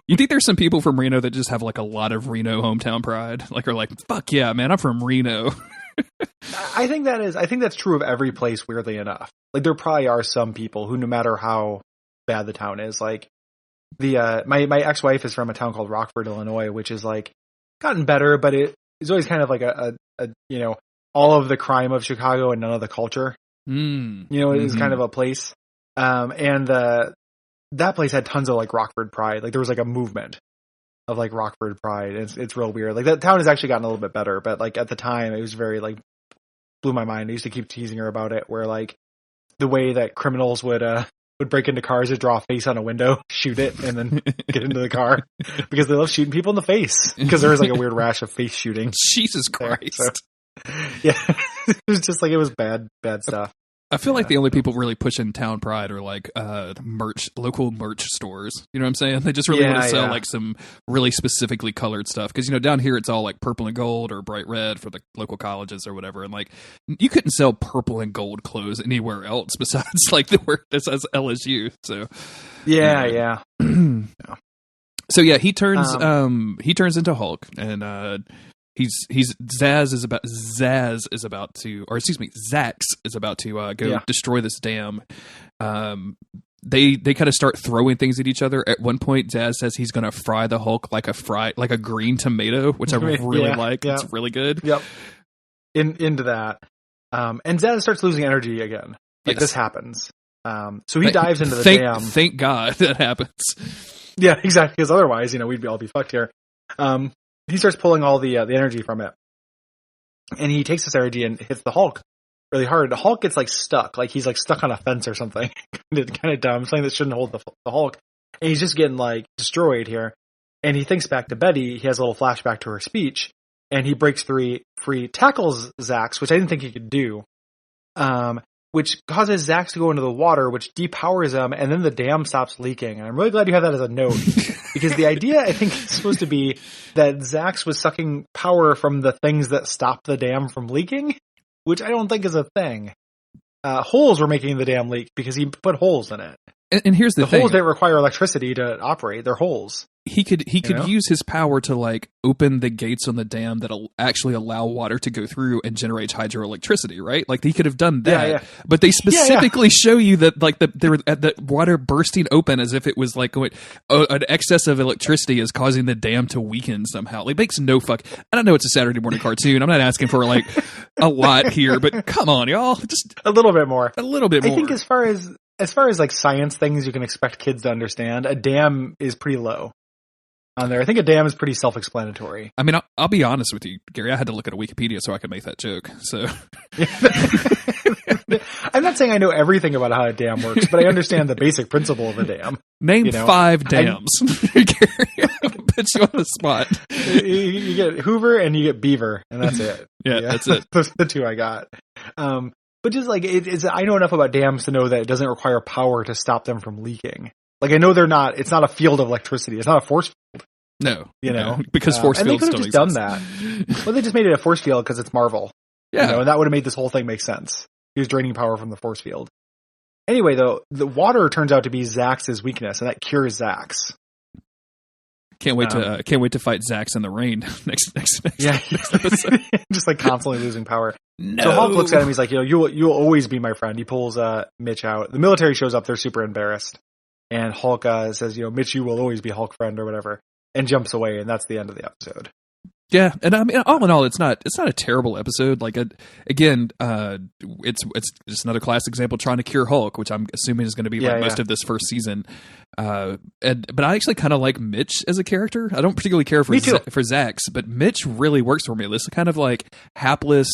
You think there's some people from Reno that just have like a lot of Reno hometown pride? Like are like, fuck yeah, man, I'm from Reno. I think that's true of every place, weirdly enough. Like there probably are some people who, no matter how bad the town is, like my ex-wife is from a town called Rockford, Illinois, which is like gotten better, but it's always kind of like a all of the crime of Chicago and none of the culture. You know, it was kind of a place. And that place had tons of like Rockford Pride. Like there was like a movement of like Rockford Pride. It's real weird. Like that town has actually gotten a little bit better, but like at the time it was very like blew my mind. I used to keep teasing her about it, where like the way that criminals would break into cars, is draw a face on a window, shoot it, and then get into the car because they love shooting people in the face because there was like a weird rash of face shooting. Jesus Christ. So, yeah, it was just like, it was bad stuff. I feel like the only people really pushing town pride are like local merch stores. You know what I'm saying? They just really want to sell like some really specifically colored stuff. Because, you know, down here it's all like purple and gold or bright red for the local colleges or whatever. And like, you couldn't sell purple and gold clothes anywhere else besides like the where this says LSU. So yeah. So yeah, he turns into Hulk, and Zax is about to go destroy this dam. They kind of start throwing things at each other. At one point, Zax says he's going to fry the Hulk like a green tomato, which I really like. Yeah. It's really good. Yep. Into that, and Zax starts losing energy again. Like this happens. So he dives into the dam. Thank God that happens. Yeah, exactly. Because otherwise, you know, we'd all be fucked here. He starts pulling all the energy from it, and he takes this energy and hits the Hulk really hard. The Hulk gets like stuck, like he's like stuck on a fence or something. Kind of dumb, something that shouldn't hold the Hulk, and he's just getting like destroyed here. And he thinks back to Betty. He has a little flashback to her speech, and he breaks free, tackles Zax, which I didn't think he could do, which causes Zax to go into the water, which depowers him, and then the dam stops leaking. And I'm really glad you have that as a note. Because the idea, I think, is supposed to be that Zax was sucking power from the things that stop the dam from leaking, which I don't think is a thing. Holes were making the dam leak because he put holes in it. And here's the thing. Holes don't require electricity to operate. They're holes. He could use his power to like open the gates on the dam that'll actually allow water to go through and generate hydroelectricity, right? Like he could have done that, yeah. But they specifically show you that like the water bursting open as if it was like going, an excess of electricity is causing the dam to weaken somehow. Like makes no fuck. I don't know. It's a Saturday morning cartoon. I'm not asking for like a lot here, but come on, y'all, just a little bit more. A little bit more. I think as far as like science things you can expect kids to understand, a dam is pretty low on there. I think a dam is pretty self-explanatory. I mean, I'll be honest with you, Gary. I had to look at a Wikipedia so I could make that joke. So I'm not saying I know everything about how a dam works, but I understand the basic principle of a dam. Name 5 dams. Gary, I'll put you on the spot. You get Hoover and you get Beaver, and that's it. Yeah, that's it. Those are the 2 I got. But just like I know enough about dams to know that it doesn't require power to stop them from leaking. Like I know it's not a field of electricity. It's not a force field. No, you know, because force fields don't exist. And they could have just done that. Well, they just made it a force field because it's Marvel. Yeah. You know, and that would have made this whole thing make sense. He was draining power from the force field. Anyway, though, the water turns out to be Zax's weakness, and that cures Zax. Can't wait to fight Zax in the rain next episode. Just like constantly losing power. No. So Hulk looks at him. He's like, you know, you'll always be my friend. He pulls Mitch out. The military shows up. They're super embarrassed, and Hulk says, you know, Mitch, you will always be Hulk friend or whatever, and jumps away. And that's the end of the episode. Yeah, and I mean, all in all, it's not a terrible episode. Like, it's just another classic example trying to cure Hulk, which I'm assuming is going to be most of this first season. But I actually kind of like Mitch as a character. I don't particularly care for Zax, but Mitch really works for me. This kind of like hapless,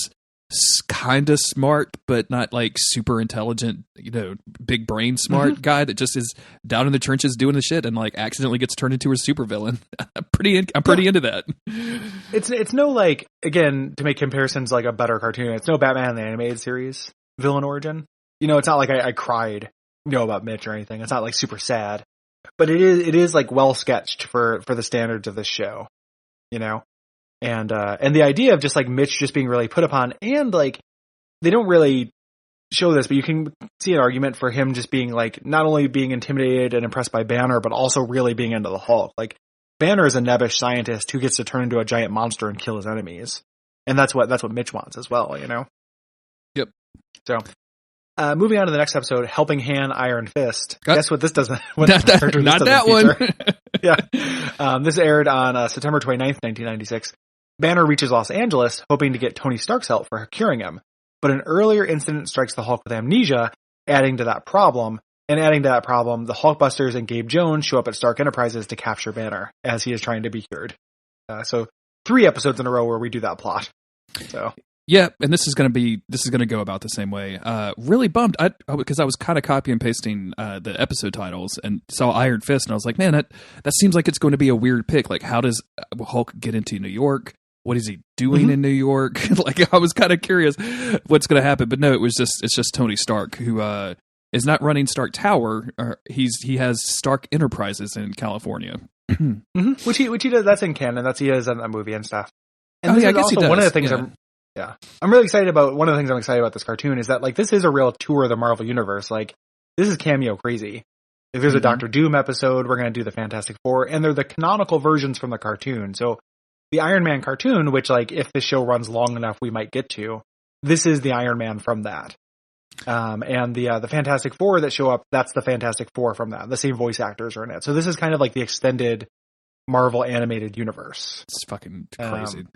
kind of smart, but not like super intelligent, you know, big brain smart guy that just is down in the trenches doing the shit and like accidentally gets turned into a supervillain. I'm pretty into that. It's no like, again, to make comparisons like a better cartoon, it's no Batman the Animated Series villain origin. You know, it's not like I cried, you know, about Mitch or anything. It's not like super sad, but it is like well sketched for the standards of this show, you know. And the idea of just like Mitch just being really put upon, and like they don't really show this, but you can see an argument for him just being like not only being intimidated and impressed by Banner, but also really being into the Hulk. Like Banner is a nebbish scientist who gets to turn into a giant monster and kill his enemies, and that's what Mitch wants as well, you know. Yep. So, moving on to the next episode, Helping Hand, Iron Fist. Guess what this doesn't? Not that one. Yeah. This aired on September 29th, 1996. Banner reaches Los Angeles, hoping to get Tony Stark's help for curing him. but an earlier incident strikes the Hulk with amnesia, adding to that problem. And adding to that problem, the Hulkbusters and Gabe Jones show up at Stark Enterprises to capture Banner as he is trying to be cured. So 3 episodes in a row where we do that plot. So yeah, and this is going to go about the same way. Really bummed because I was kind of copy and pasting the episode titles and saw Iron Fist, and I was like, man, that seems like it's going to be a weird pick. Like, how does Hulk get into New York? What is he doing in New York? Like, I was kind of curious what's going to happen, but no, it's just Tony Stark who is not running Stark Tower. He has Stark Enterprises in California, which he does. That's in canon. He does in that movie and stuff. And I guess also he does. One of the things I'm really excited about. One of the things I'm excited about this cartoon is that like this is a real tour of the Marvel universe. Like this is cameo crazy. If there's a Doctor Doom episode, we're going to do the Fantastic Four, and they're the canonical versions from the cartoon. So the Iron Man cartoon, which like if the show runs long enough, we might get to. This is the Iron Man from that. And the Fantastic Four that show up, that's the Fantastic Four from that. The same voice actors are in it. So this is kind of like the extended Marvel animated universe. It's fucking crazy.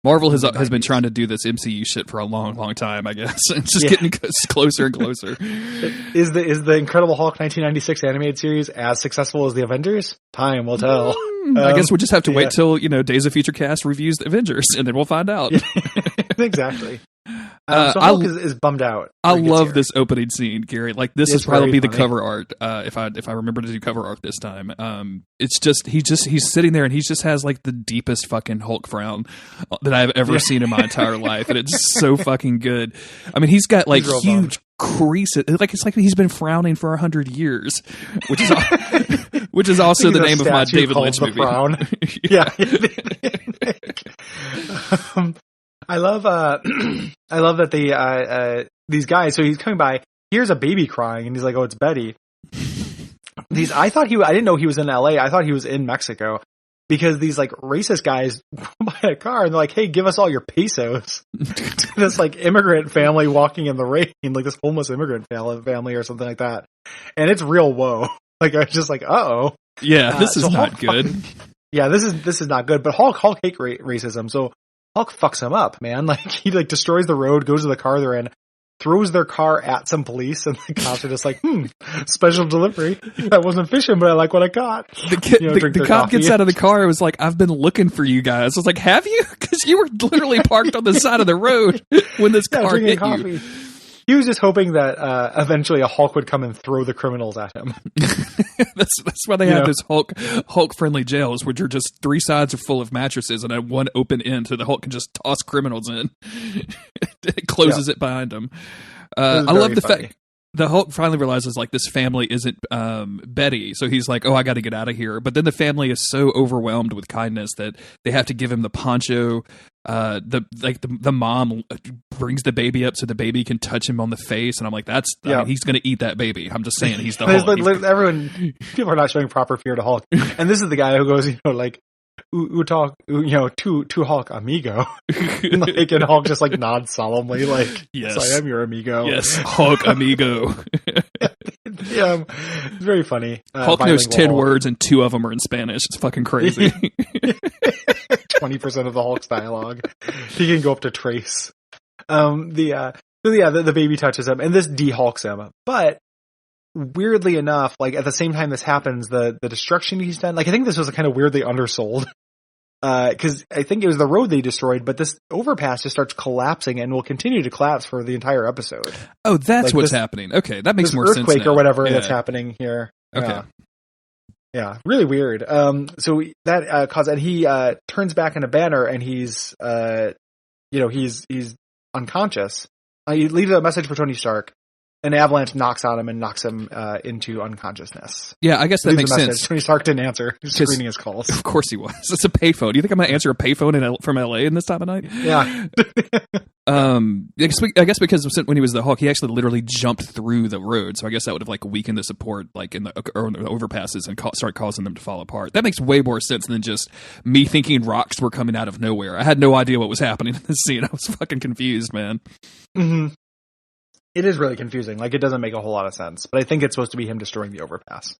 Marvel has been trying to do this MCU shit for a long, long time, I guess. It's just getting closer and closer. Is the Incredible Hulk 1996 animated series as successful as the Avengers? Time will tell. I guess we'll just have to wait till Days of Future Cast reviews the Avengers, and then we'll find out. Exactly. So Hulk is bummed out. I love this opening scene, Gary. Like this is probably the cover art. If I remember to do cover art this time. It's just he's sitting there and he just has like the deepest fucking Hulk frown that I've ever seen in my entire life, and it's so fucking good. I mean, he's got like huge creases. Like it's like he's been frowning for 100 years, which is also the name of my David Lynch movie. Yeah. I love that these guys. So he's coming by. Here's a baby crying, and he's like, "Oh, it's Betty." I didn't know he was in LA. I thought he was in Mexico because these like racist guys buy a car and they're like, "Hey, give us all your pesos." To this like immigrant family walking in the rain, like this homeless immigrant family or something like that, and it's real woe. Like I was just like, "Uh-oh." Yeah, this is not good. Yeah, this is not good. But Hulk hates racism, so Hulk fucks him up, man. Like he like destroys the road, goes to the car they're in, throws their car at some police, and the cops are just like, special delivery. I wasn't fishing, but I like what I caught. The cop gets out of the car and was like, I've been looking for you guys. I was like, have you? Because you were literally parked on the side of the road when this car hit you. He was just hoping that eventually a Hulk would come and throw the criminals at him. That's why they have those Hulk friendly jails, which are just 3 sides are full of mattresses and one open end, so the Hulk can just toss criminals in. It closes it behind him. I love the fact the Hulk finally realizes like this family isn't Betty, so he's like, "Oh, I got to get out of here." But then the family is so overwhelmed with kindness that they have to give him the poncho. The mom brings the baby up so the baby can touch him on the face, and I'm like, I mean, he's going to eat that baby. I'm just saying, he's the Hulk. People are not showing proper fear to Hulk, and this is the guy who goes, like, to Hulk amigo, like, and Hulk just like nods solemnly, like, yes, I am your amigo. Yes, Hulk amigo. Yeah, it's very funny. Hulk knows 10 words and 2 of them are in Spanish. It's fucking crazy. 20% of the Hulk's dialogue. He can go up to trace. The baby touches him, and this de-Hulks him. But weirdly enough, like at the same time this happens, the destruction he's done, like I think this was kind of weirdly undersold. Because I think it was the road they destroyed, but this overpass just starts collapsing and will continue to collapse for the entire episode. Oh, that's like what's happening. Okay, that makes more sense. Earthquake or whatever that's happening here. Okay. Yeah, really weird. So that caused, and he turns back into Banner, and he's unconscious. He leaves a message for Tony Stark. An avalanche knocks on him and knocks him into unconsciousness. Yeah, I guess that makes sense. Tony Stark didn't answer. He was screening his calls. Of course he was. It's a payphone. Do you think I'm going to answer a payphone from LA in this time of night? Yeah. I guess because when he was the Hulk, he actually literally jumped through the road. So I guess that would have like weakened the support like in the overpasses and start causing them to fall apart. That makes way more sense than just me thinking rocks were coming out of nowhere. I had no idea what was happening in this scene. I was fucking confused, man. Mm-hmm. It is really confusing. Like, it doesn't make a whole lot of sense. But I think it's supposed to be him destroying the overpass.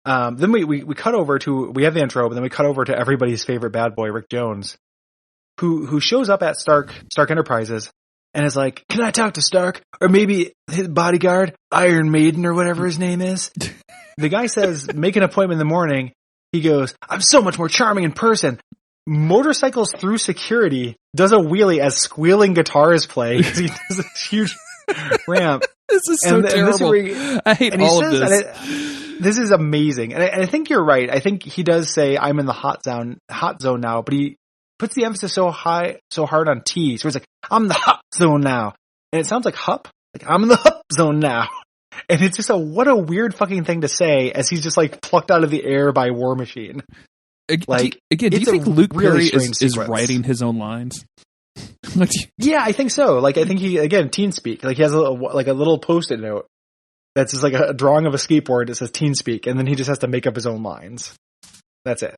Then we cut over to... We have the intro, but then we cut over to everybody's favorite bad boy, Rick Jones, who shows up at Stark Enterprises and is like, "Can I talk to Stark? Or maybe his bodyguard, Iron Maiden, or whatever his name is?" The guy says, "Make an appointment in the morning." He goes, "I'm so much more charming in person." Motorcycles through security, does a wheelie as squealing guitars play because he does this huge ramp. This is so terrible. I hate all of this. This is amazing. And I think you're right. I think he does say, "I'm in the hot zone now," but he puts the emphasis so hard on T. So he's like, "I'm in the hot zone now." And it sounds like hup. Like, "I'm in the hup zone now." And it's just what a weird fucking thing to say as he's just like plucked out of the air by War Machine. Like, do you think Luke Perry is writing his own lines? Yeah, I think so. Like, I think he, again, teen speak. Like, he has a little post-it note that's just like a drawing of a skateboard that says teen speak, and then he just has to make up his own lines. That's it.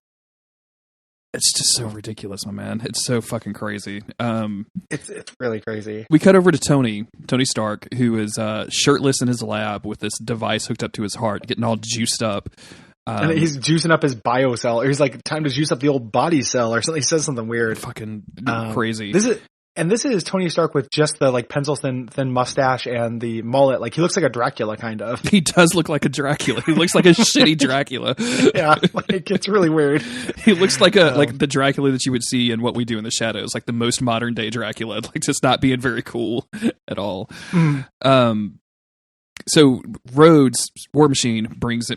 It's just so ridiculous, my man. It's so fucking crazy. It's really crazy. We cut over to Tony Stark, who is shirtless in his lab with this device hooked up to his heart, getting all juiced up. And he's juicing up his bio cell, or he's like, "Time to juice up the old body cell," or something. He says something weird. Fucking crazy. This is Tony Stark with just the like pencil thin mustache and the mullet. Like, he looks like a Dracula, kind of. He does look like a Dracula. He looks like a shitty Dracula. Yeah, like, it's really weird. He looks like like the Dracula that you would see in What We Do in the Shadows, like the most modern day Dracula, like just not being very cool at all. So Rhodes, War Machine, brings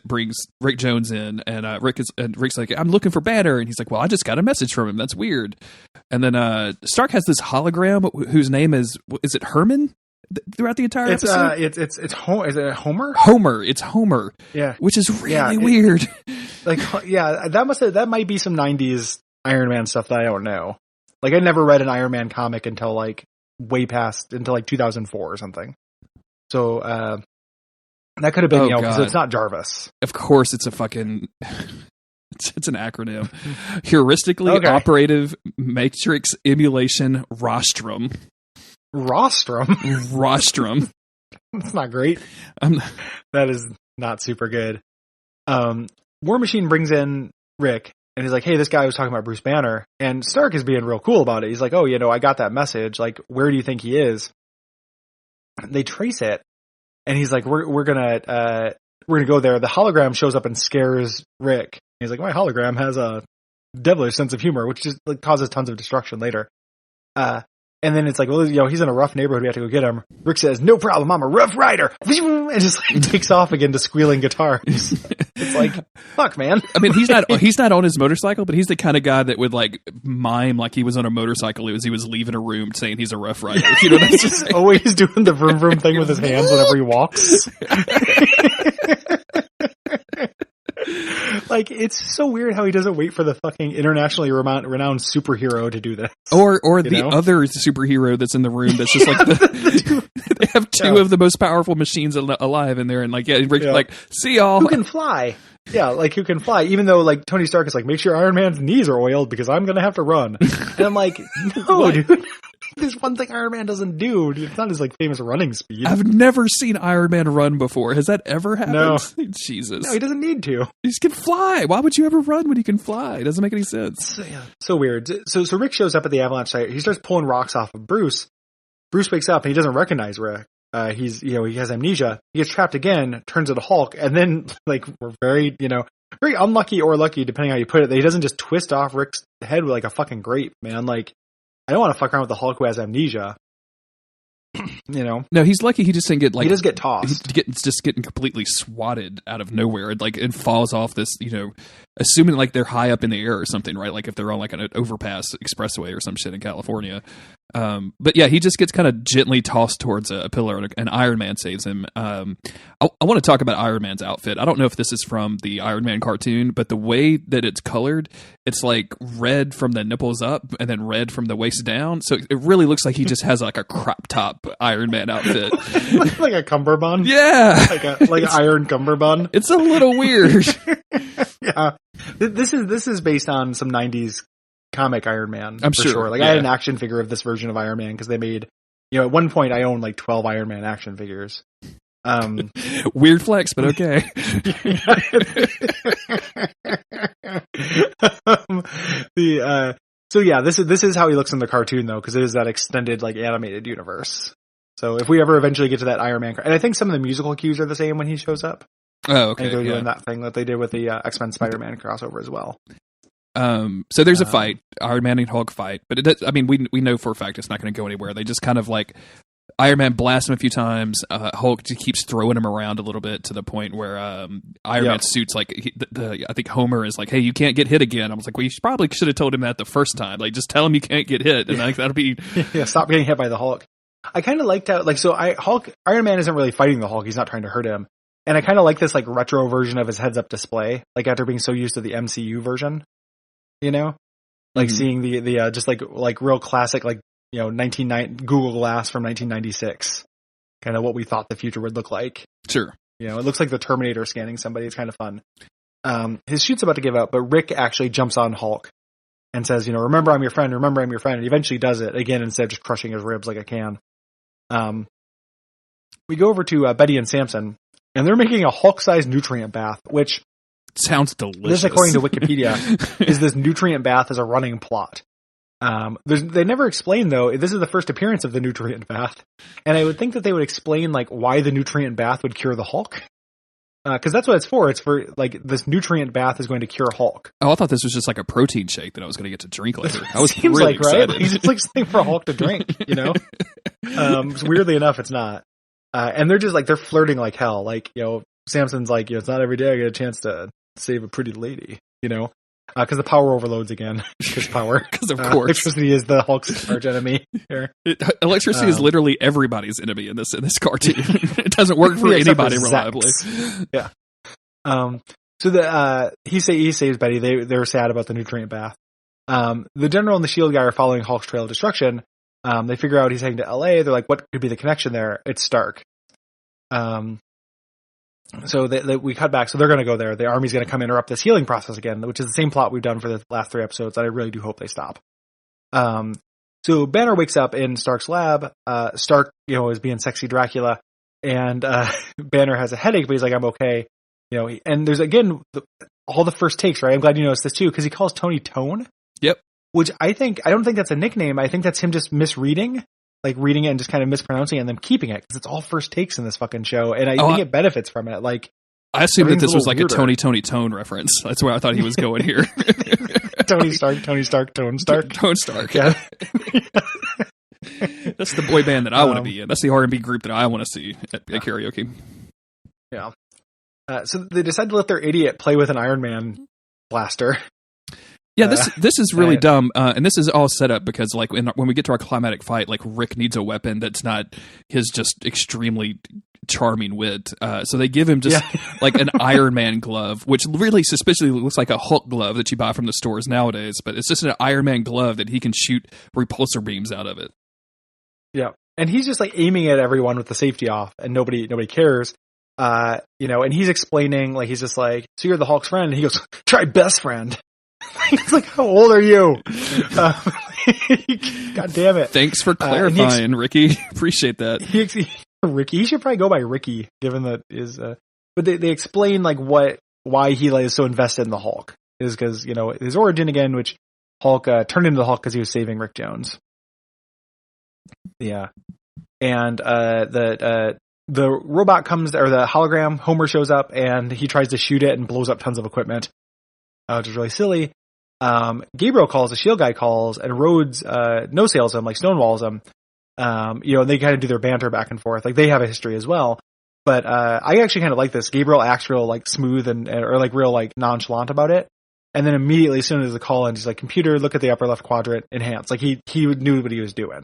Rick Jones in, and Rick's like, "I'm looking for Banner," and he's like, "Well, I just got a message from him. That's weird." And then Stark has this hologram whose name is it Herman? Throughout the entire episode, is it Homer? Homer, it's Homer. Yeah, which is really weird. Like, yeah, that might be some '90s Iron Man stuff that I don't know. Like, I never read an Iron Man comic until like way past into like 2004 or something. So that could have been, because it's not Jarvis. Of course, it's a fucking. It's an acronym. Heuristically Operative Matrix Emulation Rostrum. Rostrum. That's not great. That is not super good. War Machine brings in Rick, and he's like, "Hey, this guy was talking about Bruce Banner," and Stark is being real cool about it. He's like, "Oh, I got that message. Like, where do you think he is?" They trace it, and he's like, "We're gonna go there." The hologram shows up and scares Rick. He's like, "My hologram has a devilish sense of humor," which just like causes tons of destruction later. And then it's like, well, he's in a rough neighborhood. We have to go get him. Rick says, "No problem. I'm a rough rider." And just like takes off again to squealing guitars. It's like, fuck, man. I mean, he's not on his motorcycle, but he's the kind of guy that would like mime like he was on a motorcycle as he was leaving a room saying he's a rough rider. You know what I'm saying? Always doing the vroom vroom thing with his hands whenever he walks. Like, it's so weird how he doesn't wait for the fucking internationally renowned superhero to do this. Or the other superhero that's in the room that's just like they have two of the most powerful machines alive in there, and like, Rick's like, "See y'all." Who can fly? Yeah, like, who can fly? Even though like Tony Stark is like, "Make sure Iron Man's knees are oiled because I'm gonna have to run." And I'm like, no, dude. There's one thing Iron Man doesn't do. It's not his like famous running speed. I've never seen Iron Man run before. Has that ever happened? No. Jesus. No, he doesn't need to. He can fly. Why would you ever run when you can fly? It doesn't make any sense. So weird. So Rick shows up at the Avalanche site. He starts pulling rocks off of Bruce. Bruce wakes up and he doesn't recognize Rick. He has amnesia. He gets trapped again, turns into Hulk, and then like we're very unlucky or lucky, depending how you put it, that he doesn't just twist off Rick's head with like a fucking grape, man. Like, I don't want to fuck around with the Hulk who has amnesia. No, he's lucky he just didn't get like, he does get tossed. He's just getting completely swatted out of nowhere, like, and falls off this, assuming like they're high up in the air or something, right? Like if they're on like an overpass expressway or some shit in California. But yeah, he just gets kind of gently tossed towards a pillar, and Iron Man saves him. I want to talk about Iron Man's outfit. I don't know if this is from the Iron Man cartoon, but the way that it's colored, it's like red from the nipples up and then red from the waist down. So it really looks like he just has like a crop top Iron Man outfit. Like a cummerbund? Yeah. Like an iron cummerbund? It's a little weird. Yeah. This is based on some 90s comic Iron Man. I'm for sure. Like, I had an action figure of this version of Iron Man because they made, at one point I owned like 12 Iron Man action figures. Weird flex, but okay. So yeah, this is how he looks in the cartoon though, because it is that extended like animated universe. So if we ever eventually get to that Iron Man, and I think some of the musical cues are the same when he shows up. Oh, okay. And they're doing that thing that they did with the X-Men Spider-Man crossover as well. So there's a fight, Iron Man and Hulk fight, but we know for a fact it's not going to go anywhere. They just kind of like Iron Man blasts him a few times. Hulk just keeps throwing him around a little bit to the point where Iron Man's suit's like, I think Homer is like, "Hey, you can't get hit again." I was like, "Well, you probably should have told him that the first time. Like, just tell him you can't get hit, and like that'll be stop getting hit by the Hulk." I kind of liked how Iron Man isn't really fighting the Hulk; he's not trying to hurt him, and I kind of like this like retro version of his heads-up display, like after being so used to the MCU version, like seeing the just like real classic 1990 Google Glass from 1996, kind of what we thought the future would look like. Sure. It looks like the Terminator scanning somebody. It's kind of fun. His shoot's about to give out, but Rick actually jumps on Hulk and says, "Remember I'm your friend, remember I'm your friend." And he eventually does it again instead of just crushing his ribs like a can. We go over to Betty and Samson, and they're making a Hulk-sized nutrient bath, which sounds delicious. This, according to Wikipedia, is this nutrient bath is a running plot. They never explain though. This is the first appearance of the nutrient bath, and I would think that they would explain like why the nutrient bath would cure the Hulk, because that's what it's for. It's for like this nutrient bath is going to cure Hulk. Oh, I thought this was just like a protein shake that I was going to get to drink later. I was Seems really like excited. right. It's like something for Hulk to drink, Weirdly enough, it's not. And they're just like they're flirting like hell. Like Samson's like it's not every day I get a chance to save a pretty lady, because the power overloads again. Because because of course, electricity is the Hulk's arch enemy here. Electricity is literally everybody's enemy in this cartoon. It doesn't work for anybody reliably. Yeah. So he saves Betty. They're sad about the nutrient bath. The General and the Shield guy are following Hulk's trail of destruction. They figure out he's heading to LA. They're like, what could be the connection there? It's Stark. So we cut back. So they're going to go there. The army's going to come interrupt this healing process again, which is the same plot we've done for the last 3 episodes that I really do hope they stop. So Banner wakes up in Stark's lab. Stark, is being sexy Dracula, and Banner has a headache, but he's like, I'm okay. And there's again all the first takes, right? I'm glad you noticed this too, because he calls Tony Tone. Yep. Which I don't think that's a nickname. I think that's him just misreading. Like reading it and just kind of mispronouncing it and then keeping it because it's all first takes in this fucking show, and I think it benefits from it. Like, I assumed that this was like weirder. A Tony Tone reference. That's where I thought he was going here. Tony Stark, Tone Stark. Tone Stark. Yeah. That's the boy band that I want to be in. That's the R&B group that I want to see at karaoke. Yeah. So they decide to let their idiot play with an Iron Man blaster. Yeah, this is really dumb, and this is all set up because like when we get to our climatic fight, like Rick needs a weapon that's not his just extremely charming wit. So they give him just like an Iron Man glove, which really suspiciously looks like a Hulk glove that you buy from the stores nowadays, but it's just an Iron Man glove that he can shoot repulsor beams out of it. Yeah, and he's just like aiming at everyone with the safety off, and nobody cares. And he's explaining like he's just like, so you're the Hulk's friend, and he goes, try best friend. He's like, how old are you? God damn it. Thanks for clarifying, Ricky. Appreciate that. Ricky. He should probably go by Ricky, given that is, but they explain like why he is so invested in the Hulk is because, his origin again, which Hulk, turned into the Hulk because he was saving Rick Jones. Yeah. And, the robot comes, or the hologram, Homer shows up and he tries to shoot it and blows up tons of equipment. Which is really silly. Gabriel calls, the Shield guy calls, and Rhodes no-sails him, like stonewalls him. They kind of do their banter back and forth. Like, they have a history as well. But I actually kind of like this. Gabriel acts real, like, smooth or, like, real, like, nonchalant about it. And then immediately, as soon as the call ends, he's like, computer, look at the upper left quadrant, enhance. Like, he knew what he was doing.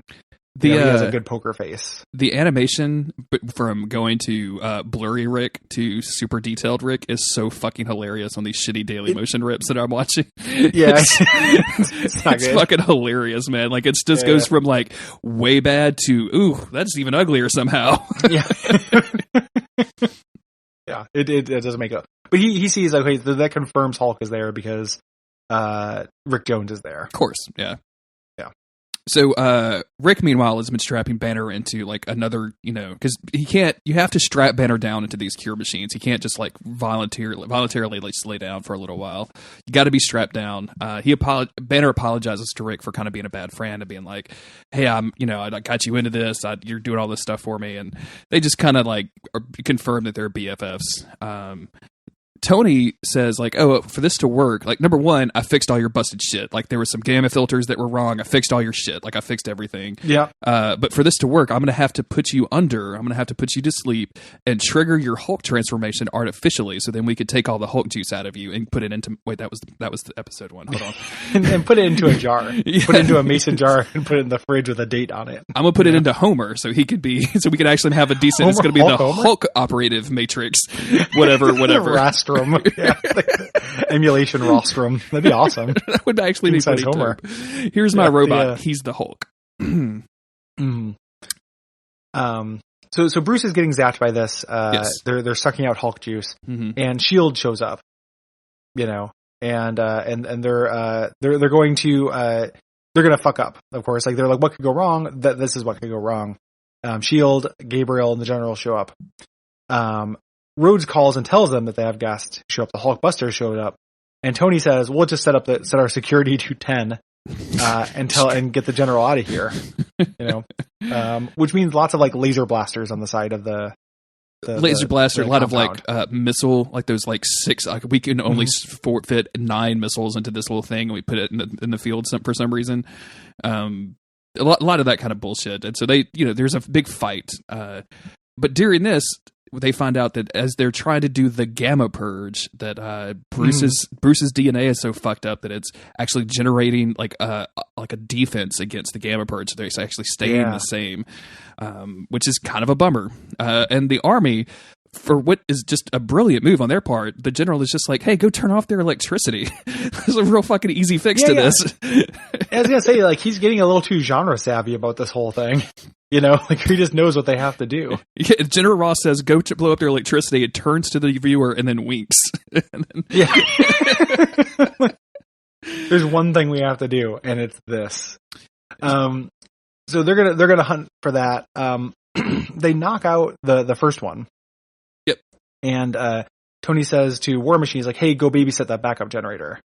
He has a good poker face. The animation from going to blurry Rick to super detailed Rick is so fucking hilarious on these shitty Daily Motion rips that I'm watching. Yeah, it's fucking hilarious, man. Like it just goes from like way bad to ooh, that's even uglier somehow. Yeah, yeah, it doesn't make up. But he sees okay, that confirms Hulk is there because Rick Jones is there. Of course, yeah. So Rick, meanwhile, has been strapping Banner into like another, because you have to strap Banner down into these cure machines. He can't just like voluntarily like lay down for a little while. You got to be strapped down. Banner apologizes to Rick for kind of being a bad friend and being like, "Hey, I got you into this. You're doing all this stuff for me," and they just kind of like confirm that they're BFFs. Tony says, like, oh, for this to work, like, number one, I fixed all your busted shit. Like, there were some gamma filters that were wrong. I fixed all your shit. Like, I fixed everything. Yeah. But for this to work, I'm going to have to put you under. I'm going to have to put you to sleep and trigger your Hulk transformation artificially, so then we could take all the Hulk juice out of you and put it into... Wait, that was the episode 1. Hold on. and put it into a jar. Yeah. Put it into a mason jar and put it in the fridge with a date on it. I'm going to put it into Homer, so he could be... So we could actually have a decent... Homer, it's going to be the Homer? Hulk operative matrix. Whatever. Rastrum. Yeah. Emulation rostrum. That'd be awesome. That would actually be pretty Homer. Dope. Here's my robot. He's the Hulk. So Bruce is getting zapped by this. Yes. They're sucking out Hulk juice, and Shield shows up. And they're going to fuck up. Of course, like they're like, what could go wrong? This is what could go wrong. Shield, Gabriel, and the General show up. Rhodes calls and tells them that they have guests show up. The Hulkbusters showed up, and Tony says, "We'll just set our security to 10, and get the General out of here." Which means lots of like laser blasters on the side of the laser blaster. A lot compound. of like missile, like those like 6. Like, we can only fit 9 missiles into this little thing, and we put it in the field for some reason. A lot of that kind of bullshit, and so they, there's a big fight. But during this, they find out that as they're trying to do the gamma purge, that Bruce's DNA is so fucked up that it's actually generating like a defense against the gamma purge. So they're actually staying the same, which is kind of a bummer. And the army, for what is just a brilliant move on their part, the General is just like, "Hey, go turn off their electricity." There's a real fucking easy fix to this. I was gonna say, like, he's getting a little too genre savvy about this whole thing. Like he just knows what they have to do. Yeah, General Ross says, "Go to blow up their electricity." It turns to the viewer and then winks. Yeah. There's one thing we have to do, and it's this. So they're gonna hunt for that. They knock out the first one. Yep. And Tony says to War Machine, he's like, "Hey, go babysit that backup generator."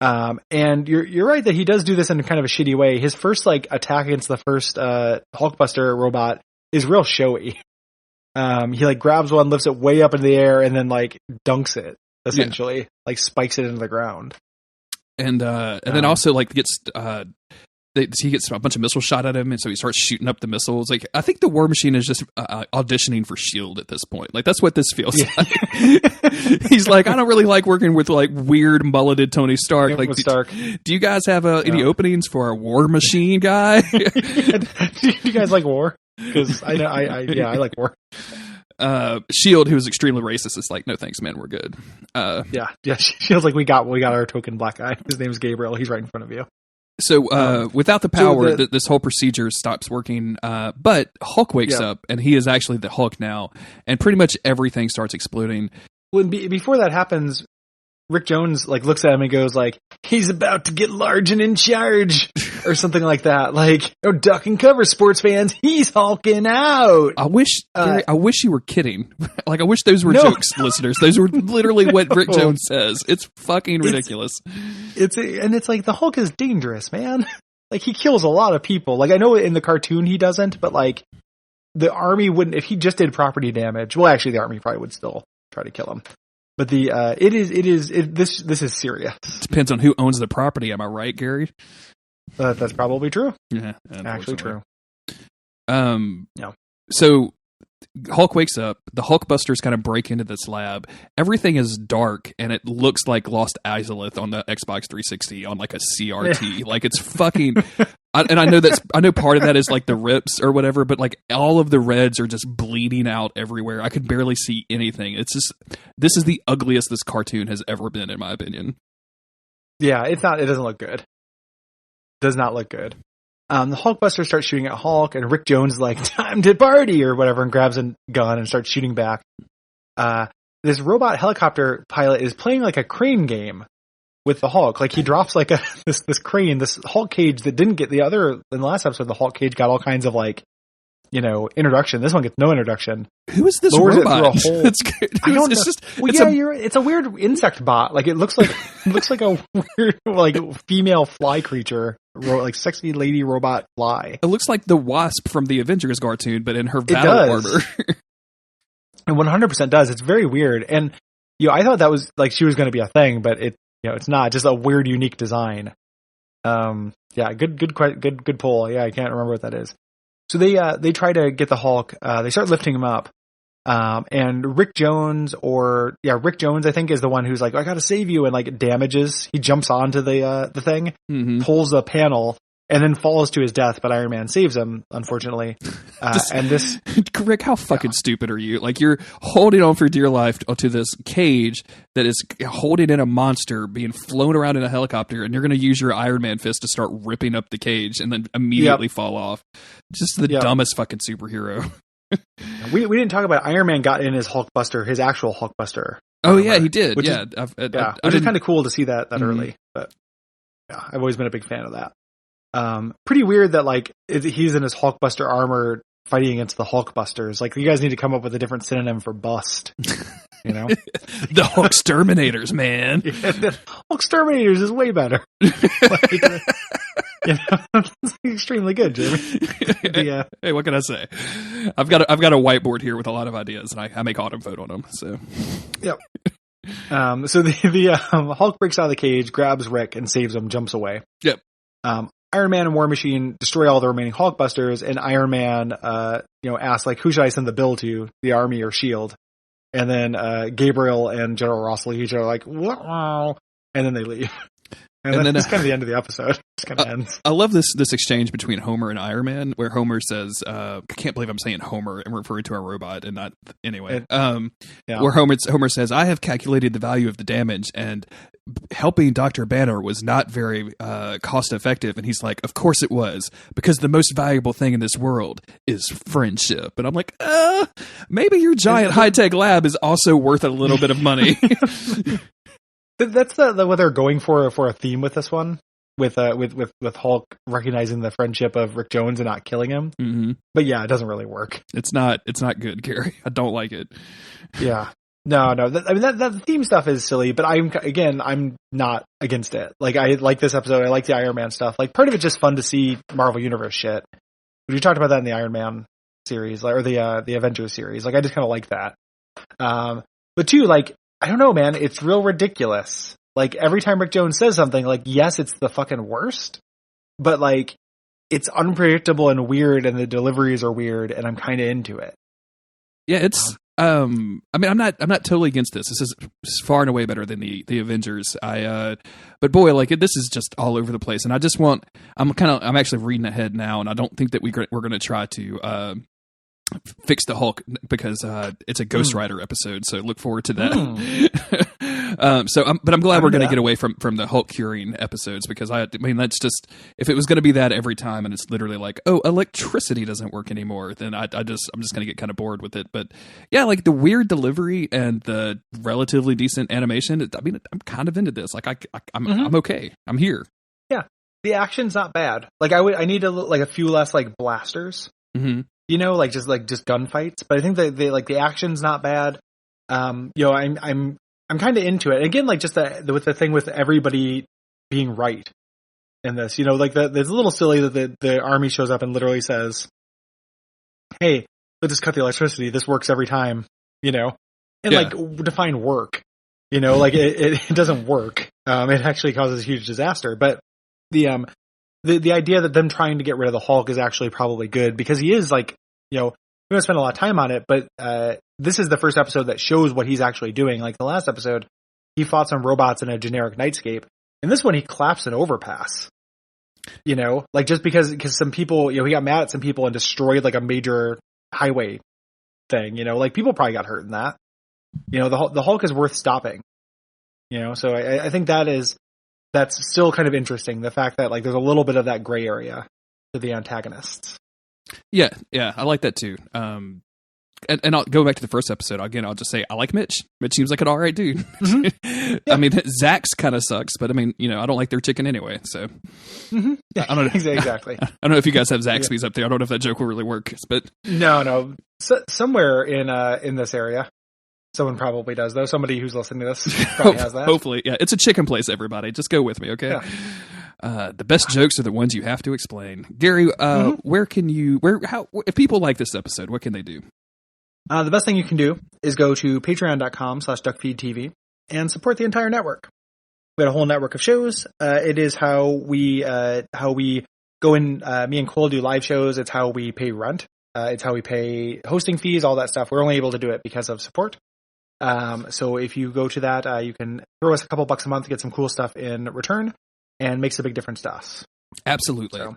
And you're right that he does do this in kind of a shitty way. His first like attack against the first Hulkbuster robot is real showy. He like grabs one, lifts it way up in the air, and then like dunks it essentially, like spikes it into the ground. And then also like gets he gets a bunch of missiles shot at him, and so he starts shooting up the missiles. Like, I think the War Machine is just auditioning for S.H.I.E.L.D. at this point. Like, that's what this feels like. He's like, I don't really like working with like weird mulleted Tony Stark. Yeah, like, Stark. Do you guys have any openings for a War Machine guy? Do you guys like war? Because I like war. S.H.I.E.L.D., who is extremely racist, is like, "No thanks, man, we're good." Yeah. S.H.I.E.L.D.'s like, we got our token black guy. His name's Gabriel. He's right in front of you. So without the power, this whole procedure stops working. But Hulk wakes up, and he is actually the Hulk now, and pretty much everything starts exploding. Before that happens, Rick Jones like looks at him and goes like, "He's about to get large and in charge," or something like that. Like, "Oh, duck and cover, sports fans. He's hulking out." I wish, Gary, I wish you were kidding. Like, I wish those were jokes, listeners. Those were literally what Rick Jones says. It's fucking ridiculous. It's like the Hulk is dangerous, man. Like, he kills a lot of people. Like, I know in the cartoon he doesn't, but like the army wouldn't, if he just did property damage. Well, actually, the army probably would still try to kill him. But this is serious. Depends on who owns the property. Am I right, Gary? That's probably true. Yeah, actually true. So Hulk wakes up. The Hulkbusters kind of break into this lab. Everything is dark, and it looks like Lost Izalith on the Xbox 360 on like a CRT. Like, it's fucking. I know part of that is like the rips or whatever, but like all of the reds are just bleeding out everywhere. I could barely see anything. It's just, this is the ugliest this cartoon has ever been, in my opinion. Yeah, it doesn't look good. Does not look good. The Hulkbuster starts shooting at Hulk, and Rick Jones is like, "Time to party," or whatever, and grabs a gun and starts shooting back. This robot helicopter pilot is playing like a crane game. with the Hulk. Like, he drops like this crane, this Hulk cage that didn't get in the last episode, the Hulk cage got all kinds of like, introduction. This one gets no introduction. Who is this Lowers robot? It through a hole. I don't know. It's a weird insect bot. Like, it looks like a weird like female fly creature, like sexy lady robot fly. It looks like the Wasp from the Avengers cartoon, but in her battle armor. It 100% does. It's very weird. And I thought that was like she was going to be a thing, but it's not. Just a weird, unique design. Yeah, good pull. Yeah, I can't remember what that is. So they try to get the Hulk. They start lifting him up. And Rick Jones, I think, is the one who's like, I gotta save you, and like damages. He jumps onto the thing, pulls a panel, and then falls to his death, but Iron Man saves him, unfortunately. Rick, how fucking stupid are you? Like, you're holding on for dear life to this cage that is holding in a monster being flown around in a helicopter, and you're going to use your Iron Man fist to start ripping up the cage and then immediately fall off. Just the dumbest fucking superhero. We didn't talk about Iron Man got in his Hulkbuster, his actual Hulkbuster. Oh, yeah, he did. Which is kind of cool to see that early. But yeah, I've always been a big fan of that. Pretty weird that like he's in his Hulkbuster armor fighting against the Hulkbusters. Like, you guys need to come up with a different synonym for bust. The Hulksterminators, man. The Hulksterminators is way better. It's extremely good, Jamie. Hey, what can I say? I've got a whiteboard here with a lot of ideas, and I make autumn vote on them. So, yep. So the Hulk breaks out of the cage, grabs Rick, and saves him. Jumps away. Yep. Iron Man and War Machine destroy all the remaining Hulkbusters, and Iron Man, asks like, who should I send the bill to, the Army or Shield? And then Gabriel and General Ross look at each other like, wow, and then they leave. And then that's kind of the end of the episode. It just kind of ends. I love this exchange between Homer and Iron Man, where Homer says, I can't believe I'm saying Homer and referring to a robot and not anyway. Where Homer says, I have calculated the value of the damage, and helping Dr. Banner was not very cost effective. And he's like, of course it was, because the most valuable thing in this world is friendship. And I'm like, maybe your giant high-tech lab is also worth a little bit of money. That's what they're going for a theme with this one, with Hulk recognizing the friendship of Rick Jones and not killing him. Mm-hmm. But yeah, it doesn't really work. It's not good, Gary. I don't like it. Yeah, no. That theme stuff is silly, but I'm not against it. Like, I like this episode. I like the Iron Man stuff. Like, part of it's just fun to see Marvel Universe shit. We talked about that in the Iron Man series, or the Avengers series. Like, I just kind of like that. But two, like, I don't know, man. It's real ridiculous. Like, every time Rick Jones says something, like, yes, it's the fucking worst, but like, it's unpredictable and weird, and the deliveries are weird, and I'm kind of into it. Yeah, it's. I mean, I'm not totally against this. This is far and away better than the Avengers. But boy, like, this is just all over the place, and I just want. I'm actually reading ahead now, and I don't think that we're going to try to. Fix the Hulk, because it's a Ghost Rider episode, so look forward to that. But I'm glad we're going to get away from the Hulk curing episodes, because I mean, that's just, if it was going to be that every time and it's literally like, oh, electricity doesn't work anymore, then I'm just going to get kind of bored with it. But yeah, like the weird delivery and the relatively decent animation, I mean, I'm kind of into this. Like, I'm okay. I'm here. Yeah, the action's not bad. Like, I need a few less like blasters. Mm-hmm. Like just gunfights, but I think that the action's not bad. I'm kind of into it. Again, like, just with the thing with everybody being right in this, like it's a little silly that the army shows up and literally says, "Hey, let's just cut the electricity. This works every time," and like, define work. Like it doesn't work. It actually causes a huge disaster. But the idea that them trying to get rid of the Hulk is actually probably good, because he is like, we don't spend a lot of time on it, but this is the first episode that shows what he's actually doing. Like the last episode, he fought some robots in a generic nightscape. In this one, he collapsed an overpass. Like, just because some people, he got mad at some people and destroyed like a major highway thing. Like, people probably got hurt in that. The Hulk is worth stopping. So I think that's still kind of interesting. The fact that, like, there's a little bit of that gray area to the antagonists. Yeah, I like that too. and I'll go back to the first episode again. I'll just say I like Mitch. Mitch seems like an all right dude. Mm-hmm. Yeah. I mean, Zach's kind of sucks, but I mean, I don't like their chicken anyway. So yeah, I don't know exactly. I don't know if you guys have Zaxby's up there. I don't know if that joke will really work, but no, somewhere in this area, someone probably does though. Somebody who's listening to this probably has that. Hopefully, yeah. It's a chicken place. Everybody, just go with me, okay? Yeah. The best jokes are the ones you have to explain. Gary, if people like this episode, what can they do? The best thing you can do is go to patreon.com/Duckfeed.tv and support the entire network. We got a whole network of shows. It is how we go in. Me and Cole do live shows. It's how we pay rent. It's how we pay hosting fees, all that stuff. We're only able to do it because of support. So if you go to that, you can throw us a couple bucks a month to get some cool stuff in return, and makes a big difference to us. Absolutely. So,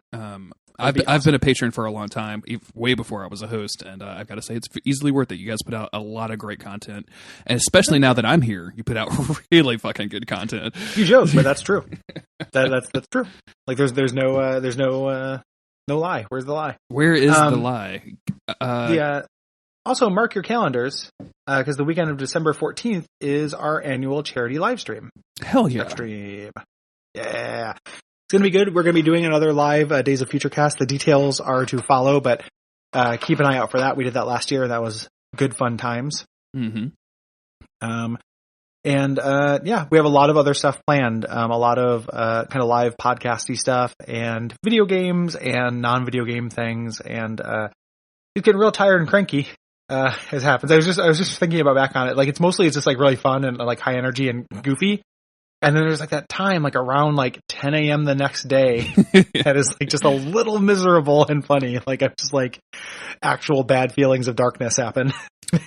I've been a patron for a long time, way before I was a host, and I've got to say it's easily worth it. You guys put out a lot of great content, and especially now that I'm here, you put out really fucking good content. You joke, but that's true. That's true. Like there's no lie. Where's the lie? Where is the lie? Also, mark your calendars, because the weekend of December 14th is our annual charity live stream. Hell yeah. Stream. Yeah. It's going to be good. We're going to be doing another live Days of Futurecast. The details are to follow, but keep an eye out for that. We did that last year, and that was good fun times. Mm-hmm. We have a lot of other stuff planned. A lot of kind of live podcasty stuff and video games and non-video game things. And it's getting real tired and cranky as happens. I was just thinking about back on it. Like it's just like really fun and like high energy and goofy. And then there's like that time, like around like 10 a.m. the next day, that is like just a little miserable and funny. Like I'm just like actual bad feelings of darkness happen.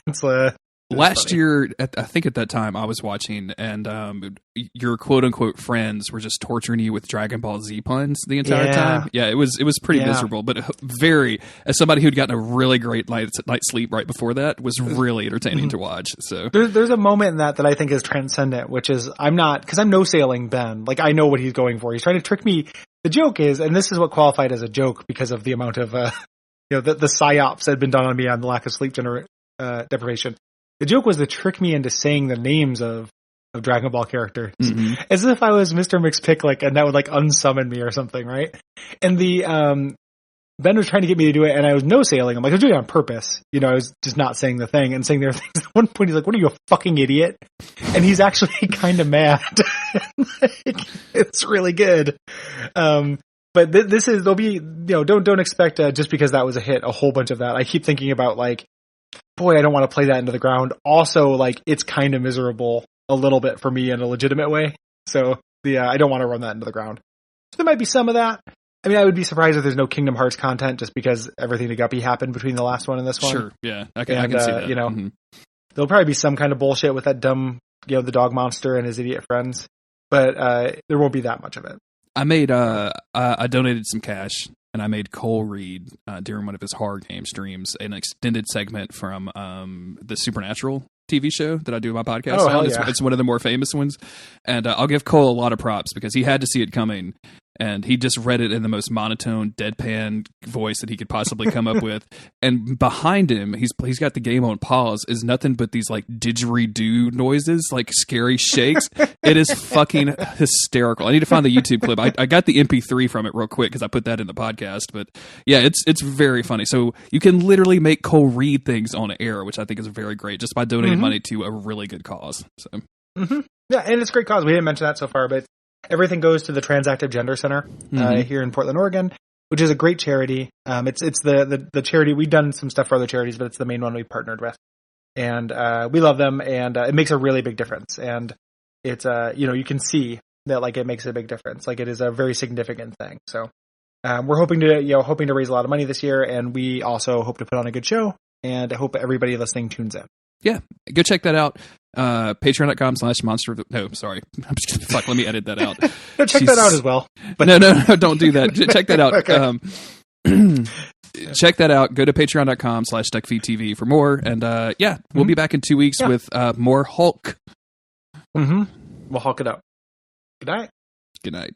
It's last year, I think at that time I was watching, and your quote unquote friends were just torturing you with Dragon Ball Z puns the entire time. Yeah, it was pretty miserable, but as somebody who'd gotten a really great night's sleep right before that, was really entertaining to watch. So there's a moment in that I think is transcendent, which is I'm no sailing Ben. Like I know what he's going for. He's trying to trick me. The joke is, and this is what qualified as a joke because of the amount of the psyops that had been done on me on the lack of sleep deprivation. The joke was to trick me into saying the names of Dragon Ball characters. Mm-hmm. As if I was Mr. McPicklick and that would like unsummon me or something, right? And Ben was trying to get me to do it and I was no sailing. I'm like, I was doing it on purpose. I was just not saying the thing and saying their things. At one point he's like, what are you, a fucking idiot? And he's actually kind of mad. It's really good. But there'll be, don't expect just because that was a hit, a whole bunch of that. I keep thinking about like, boy, I don't want to play that into the ground. Also, like, it's kind of miserable a little bit for me in a legitimate way. So, I don't want to run that into the ground. So there might be some of that. I mean, I would be surprised if there's no Kingdom Hearts content just because everything to Guppy happened between the last one and this one. Sure, yeah. I can see that. There'll probably be some kind of bullshit with that dumb, the dog monster and his idiot friends. But there won't be that much of it. I donated some cash. And I made Cole read during one of his horror game streams an extended segment from the Supernatural TV show that I do my podcast on. Hell yeah. It's one of the more famous ones. And I'll give Cole a lot of props because he had to see it coming. And he just read it in the most monotone, deadpan voice that he could possibly come up with. And behind him, he's got the game on pause, is nothing but these like didgeridoo noises, like scary shakes. It is fucking hysterical. I need to find the YouTube clip. I got the MP3 from it real quick because I put that in the podcast. But yeah, it's very funny. So you can literally make Cole read things on air, which I think is very great, just by donating money to a really good cause. So yeah, and it's a great cause. We didn't mention that so far, but everything goes to the Transactive Gender Center here in Portland, Oregon, which is a great charity. It's the charity. We've done some stuff for other charities, but it's the main one we partnered with, and we love them. And it makes a really big difference. And it's you can see that like it makes a big difference. Like it is a very significant thing. So we're hoping to raise a lot of money this year, and we also hope to put on a good show. And I hope everybody listening tunes in. Yeah, go check that out. Patreon.com/monster. No, sorry. Fuck, let me edit that out. No, check that out as well. But no, don't do that. Check that out. Okay. Check that out. Go to patreon.com/DuckFeed.tv for more. And we'll be back in 2 weeks with more Hulk. We'll Hulk it up. Good night. Good night.